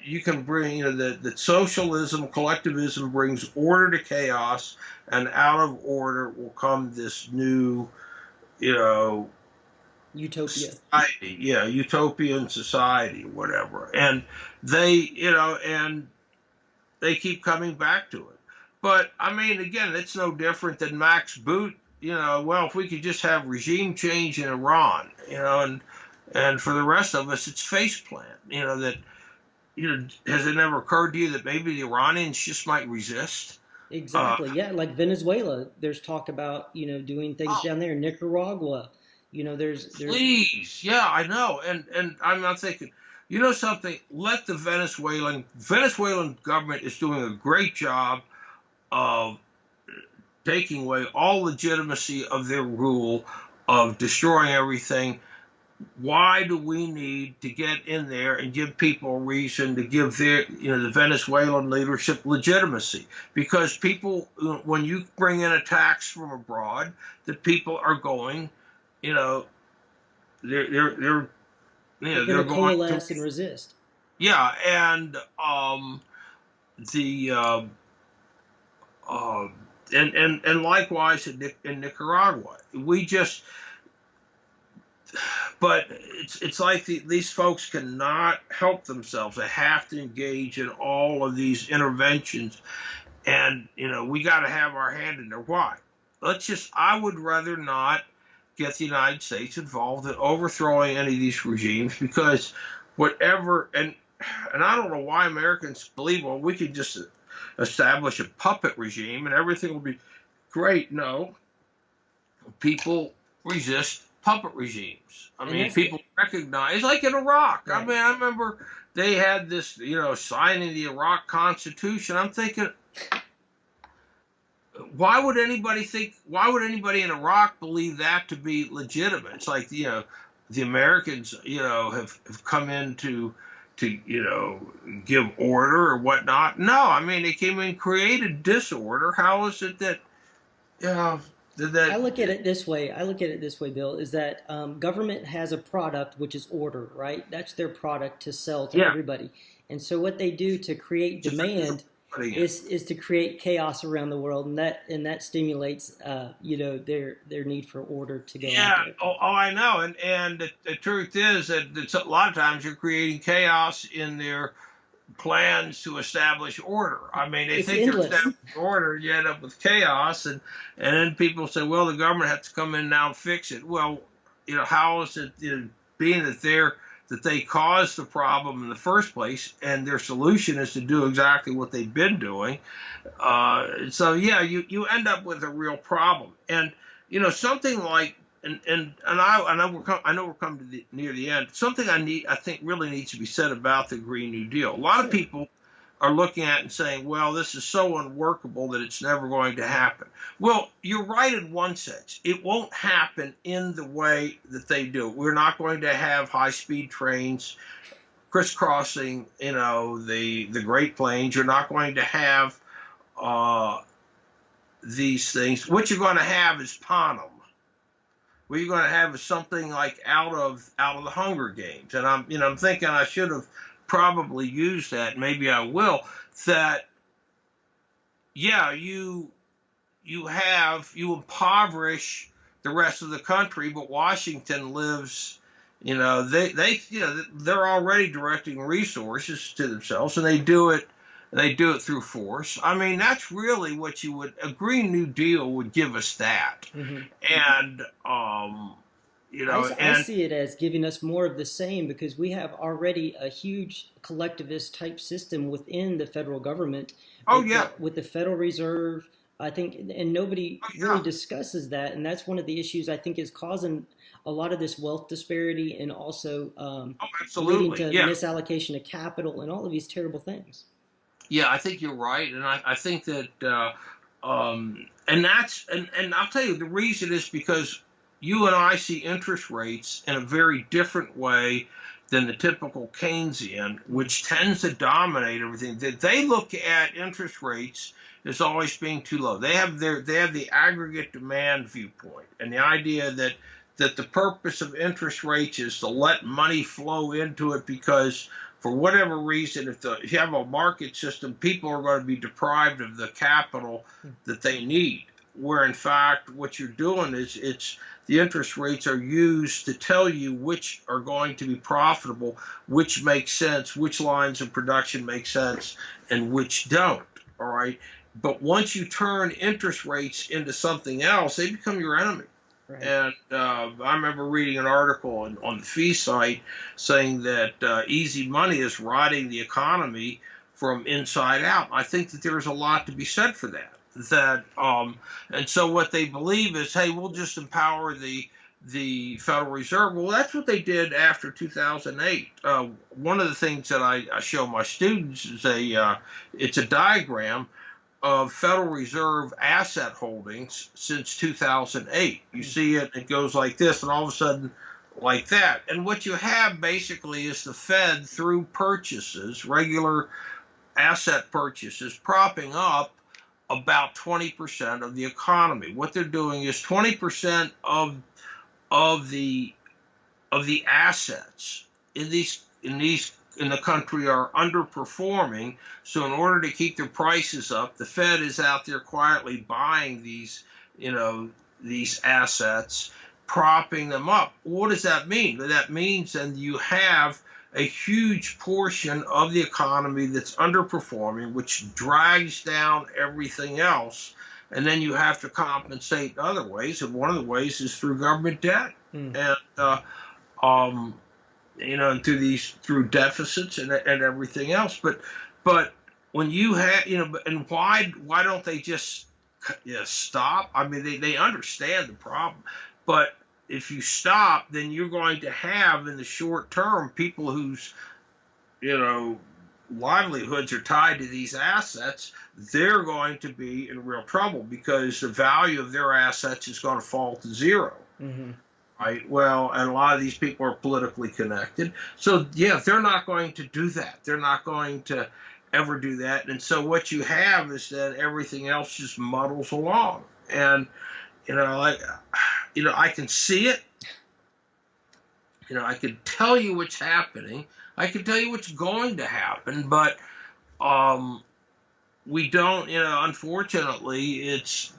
you can bring that socialism, collectivism brings order to chaos, and out of order will come this new Utopia. Society, utopian society, whatever. And they keep coming back to it. But I mean, again, it's no different than Max Boot. Well, if we could just have regime change in Iran, and for the rest of us, it's faceplant. That has it never occurred to you that maybe the Iranians just might resist? Exactly. Yeah, like Venezuela. There's talk about doing things down there. Nicaragua. There's. Please, yeah, I know, and I'm not thinking. Something? Let the Venezuelan government is doing a great job of taking away all legitimacy of their rule, of destroying everything. Why do we need to get in there and give people a reason to give the Venezuelan leadership legitimacy? Because people, when you bring in a tax from abroad, that people are going, they're going to coalesce and resist. Yeah, and and likewise in Nicaragua, but it's like these folks cannot help themselves. They have to engage in all of these interventions, and we got to have our hand in there. Why? I would rather not get the United States involved in overthrowing any of these regimes, because whatever, and I don't know why Americans believe, well, we could just establish a puppet regime and everything will be great. No, people resist puppet regimes. I And mean, that's people recognize, like in Iraq. right. I mean, I remember they had this, signing the Iraq Constitution. I'm thinking, why would anybody in Iraq believe that to be legitimate? It's like, the Americans, have come in to give order or whatnot. No, I mean, they came in, created disorder. How is it that, did that? I look at it this way. Bill, is that government has a product which is order, right? That's their product to sell to Yeah. everybody. And so what they do to create demand is to create chaos around the world, and that stimulates their need for order to go Yeah. out there. Oh, I know. And the truth is that a lot of times you're creating chaos in their plans to establish order. I mean, they It's think endless. they're establishing order, you end up with chaos, and then people say, well, the government has to come in now and fix it. Well, how is it, being that they caused the problem in the first place, and their solution is to do exactly what they've been doing. So yeah, you end up with a real problem, and something like. And I know we're coming to near the end. Something I think really needs to be said about the Green New Deal. A lot of people are looking at it and saying, well, this is so unworkable that it's never going to happen. Well, you're right in one sense. It won't happen in the way that they do. We're not going to have high-speed trains crisscrossing, the Great Plains. You're not going to have these things. What you're going to have is Panem. What you're going to have is something like out of the Hunger Games, and I'm thinking I should have probably used that. Maybe I will. That you impoverish the rest of the country, but Washington lives. They're already directing resources to themselves, and they do it. They do it through force. I mean, that's really what a Green New Deal would give us that. Mm-hmm. And, I see it as giving us more of the same, because we have already a huge collectivist type system within the federal government. With the Federal Reserve, I think, and nobody really discusses that. And that's one of the issues I think is causing a lot of this wealth disparity, and also leading to misallocation of capital and all of these terrible things. Yeah, I think you're right, and I think that, and I'll tell you the reason is because you and I see interest rates in a very different way than the typical Keynesian, which tends to dominate everything. They look at interest rates as always being too low. They have the aggregate demand viewpoint, and the idea that the purpose of interest rates is to let money flow into it, because for whatever reason, if you have a market system, people are going to be deprived of the capital that they need. Where in fact, what you're doing is the interest rates are used to tell you which are going to be profitable, which make sense, which lines of production make sense, and which don't. All right. But once you turn interest rates into something else, they become your enemy. Right. And I remember reading an article on the fee site saying that easy money is rotting the economy from inside out. I think that there's a lot to be said for that. And so what they believe is, hey, we'll just empower the Federal Reserve. Well, that's what they did after 2008. One of the things that I show my students is it's a diagram of Federal Reserve asset holdings since 2008. You see it, it goes like this, and all of a sudden like that. And what you have basically is the Fed, through purchases, regular asset purchases, propping up about 20% of the economy. What they're doing is 20% of the assets in the country are underperforming. So in order to keep their prices up, the Fed is out there quietly buying these assets, propping them up. What does that mean? That means then you have a huge portion of the economy that's underperforming, which drags down everything else. And then you have to compensate in other ways. And one of the ways is through government debt. And through deficits and everything else. But when you have, and why don't they just stop? I mean, they understand the problem, but if you stop, then you're going to have in the short term people whose, livelihoods are tied to these assets. They're going to be in real trouble because the value of their assets is going to fall to zero. Mm-hmm. Right. Well, and a lot of these people are politically connected. So, yeah, they're not going to do that. They're not going to ever do that. And so what you have is that everything else just muddles along. And, I can see it. I can tell you what's happening. I can tell you what's going to happen. But we don't, unfortunately, it's,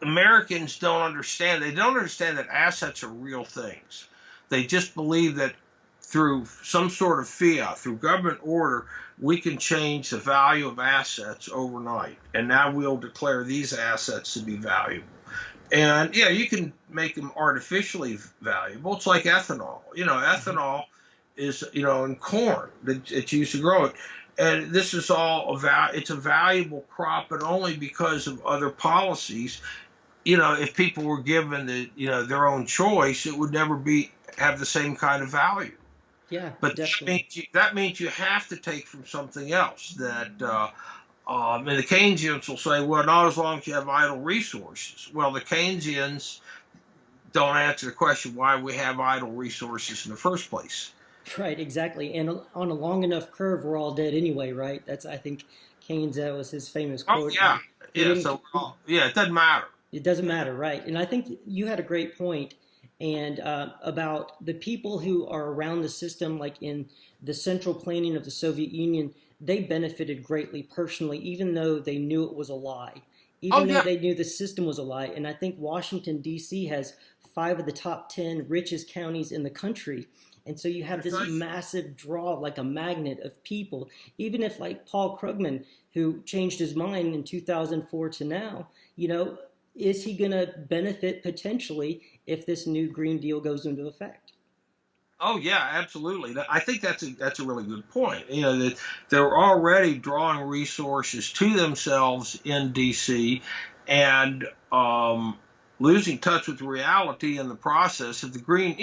Americans don't understand. They don't understand that assets are real things. They just believe that through some sort of fiat, through government order, we can change the value of assets overnight. And now we'll declare these assets to be valuable. And, yeah, you can make them artificially valuable. It's like ethanol. Ethanol is, in corn. It's used to grow it. And this is all it's a valuable crop, but only because of other policies. If people were given their own choice, it would never have the same kind of value. Yeah, but definitely. that means you have to take from something else. That and the Keynesians will say, well, not as long as you have idle resources. Well, the Keynesians don't answer the question why we have idle resources in the first place. Right, exactly. And on a long enough curve, we're all dead anyway, right? I think Keynes, that was his famous quote. Oh, yeah. So, it doesn't matter. It doesn't matter, right? And I think you had a great point, and about the people who are around the system, like in the central planning of the Soviet Union, they benefited greatly personally, even though they knew it was a lie, even though they knew the system was a lie. And I think Washington, D.C. has 5 of the top 10 richest counties in the country. And so you have this massive draw, like a magnet of people. Even if, like Paul Krugman, who changed his mind in 2004 to now, is he going to benefit potentially if this new Green Deal goes into effect? Oh, yeah, absolutely. I think that's a really good point. That they're already drawing resources to themselves in D.C. and losing touch with reality in the process. Of the Green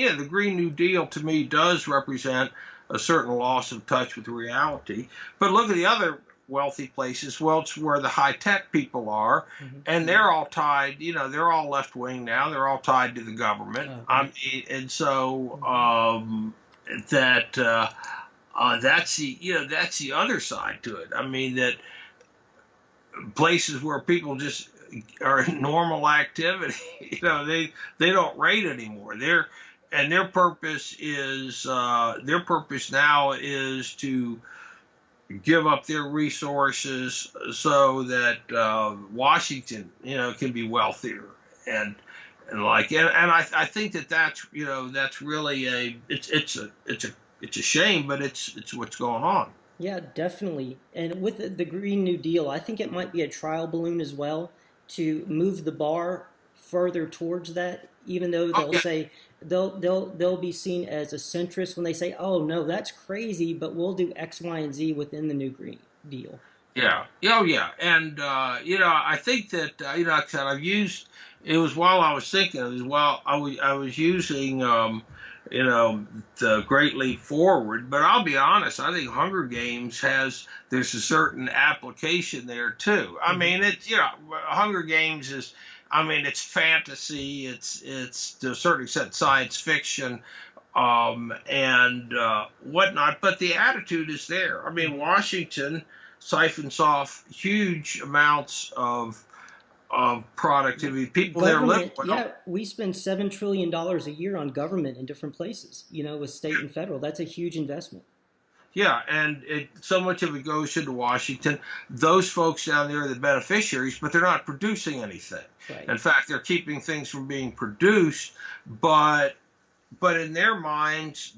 New Deal to me does represent a certain loss of touch with reality. But look at the other wealthy places. Well, it's where the high tech people are, and they're all tied. They're all left wing now. They're all tied to the government. And so that's the other side to it. I mean, that places where people just are in normal activity, they don't rate anymore. Their purpose now is to give up their resources so that Washington, can be wealthier, and I think that's really it's a shame, but it's what's going on. Yeah, definitely. And with the Green New Deal, I think it might be a trial balloon as well to move the bar further towards that. Even though they'll say they'll be seen as a centrist when they say, "Oh no, that's crazy," but we'll do X, Y, and Z within the new Green Deal. Yeah. Oh, yeah. And I think that like I said, I've used. It was while I was thinking of this. While I was using. The Great Leap Forward, but I'll be honest, I think Hunger Games there's a certain application there too. I mean, it's, Hunger Games is, it's fantasy, it's to a certain extent science fiction, and whatnot, but the attitude is there. I mean, Washington siphons off huge amounts of productivity. People there live well. Yeah, we spend $7 trillion a year on government in different places, with state and federal. That's a huge investment. Yeah, and so much of it goes into Washington. Those folks down there are the beneficiaries, but they're not producing anything. Right. In fact, they're keeping things from being produced, but in their minds,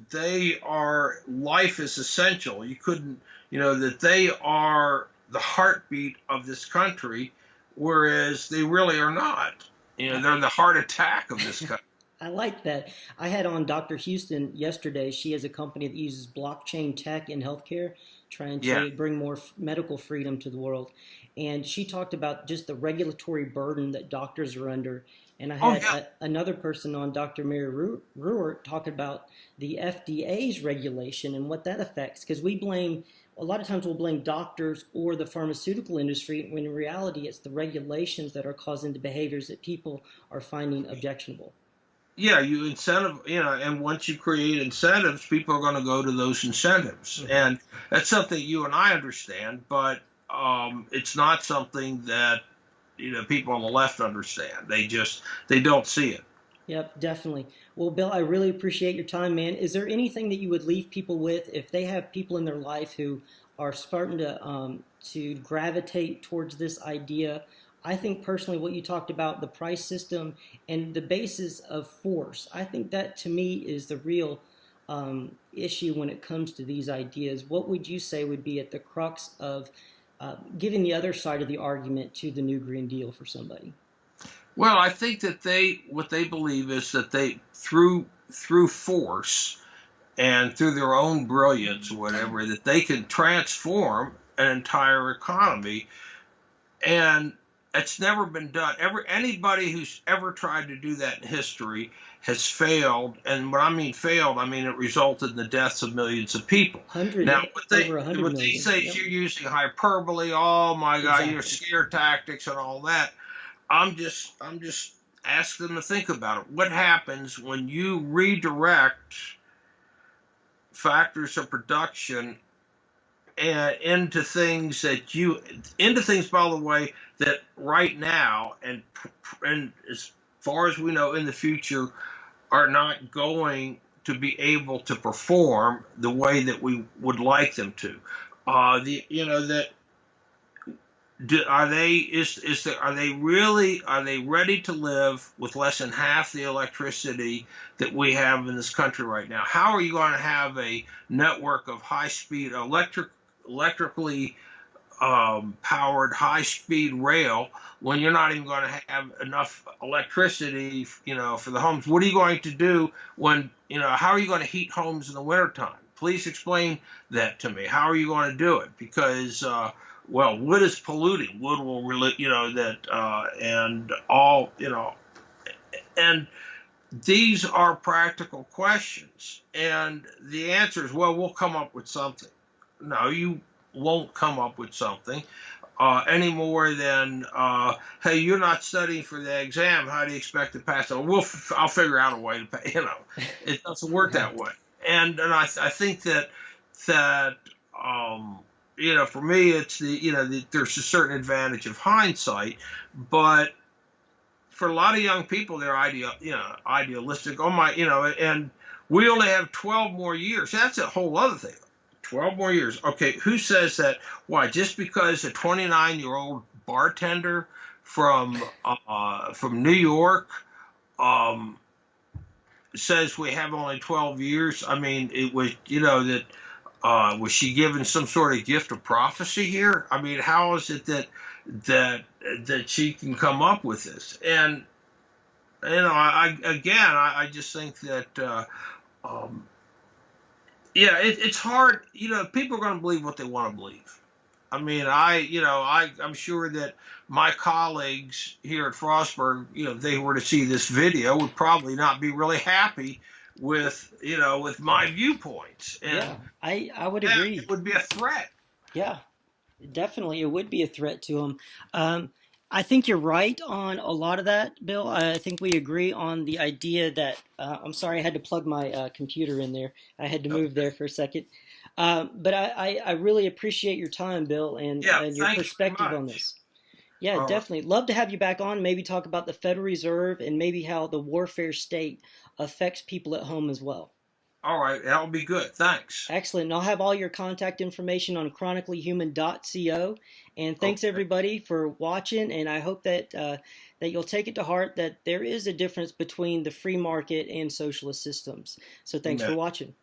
life is essential. You couldn't, that they are the heartbeat of this country, whereas they really are not. They're the heart attack of this country. I like that. I had on Dr. Houston yesterday. She has a company that uses blockchain tech in healthcare trying Yeah. to bring more medical freedom to the world. And she talked about just the regulatory burden that doctors are under. And I Oh, had yeah. another person on, Dr. Mary Ruart, talking about the FDA's regulation and what that affects. Because a lot of times we'll blame doctors or the pharmaceutical industry, when in reality it's the regulations that are causing the behaviors that people are finding objectionable. Yeah, you incentive, and once you create incentives, people are going to go to those incentives. Mm-hmm. And that's something you and I understand, but it's not something that, people on the left understand. They don't see it. Yep, definitely. Well, Bill, I really appreciate your time, man. Is there anything that you would leave people with if they have people in their life who are starting to gravitate towards this idea? I think personally, what you talked about, the price system and the basis of force, I think that to me is the real issue when it comes to these ideas. What would you say would be at the crux of giving the other side of the argument to the New Green Deal for somebody? Well, I think that what they believe is that they, through force and through their own brilliance or whatever, that they can transform an entire economy. And it's never been done. Anybody who's ever tried to do that in history has failed. And when I mean failed, I mean it resulted in the deaths of millions of people. Now, Over 100 what they million. say is Yep. you're using hyperbole. Oh my God, Exactly. you're scare tactics and all that. I'm just asking them to think about it. What happens when you redirect factors of production and into things, by the way, that right now and as far as we know in the future are not going to be able to perform the way that we would like them to. Are they ready to live with less than half the electricity that we have in this country right now? How are you going to have a network of high-speed electrically powered high-speed rail when you're not even going to have enough electricity, for the homes? What are you going to do how are you going to heat homes in the wintertime? Please explain that to me. How are you going to do it? Because, wood is polluting. Wood will really, and these are practical questions. And the answer is, we'll come up with something. No, you won't come up with something any more than, hey, you're not studying for the exam. How do you expect to pass it? I'll figure out a way to pay. It doesn't work that way. And I think that for me, it's there's a certain advantage of hindsight, but for a lot of young people, they're idealistic. Oh my, and we only have 12 more years. That's a whole other thing. 12 more years. Okay, who says that? Why? Just because a 29-year-old bartender from New York says we have only 12 years? I mean, it was that was she given some sort of gift of prophecy here? I mean, how is it that she can come up with this? And I just think that it's hard. People are going to believe what they want to believe. I mean, I'm sure that my colleagues here at Frostburg, if they were to see this video, would probably not be really happy with my viewpoints. And Yeah, I would agree. It would be a threat. Yeah, definitely, it would be a threat to them. I think you're right on a lot of that, Bill. I think we agree on the idea that I'm sorry, I had to plug my computer in there. I had to move there for a second. But I really appreciate your time, Bill, and your perspective on this. Yeah, All definitely. Love to have you back on. Maybe talk about the Federal Reserve and maybe how the warfare state affects people at home as well. All right, that'll be good. Thanks. Excellent. And I'll have all your contact information on chronicallyhuman.co. And thanks everybody for watching. And I hope that that you'll take it to heart that there is a difference between the free market and socialist systems. So thanks for watching.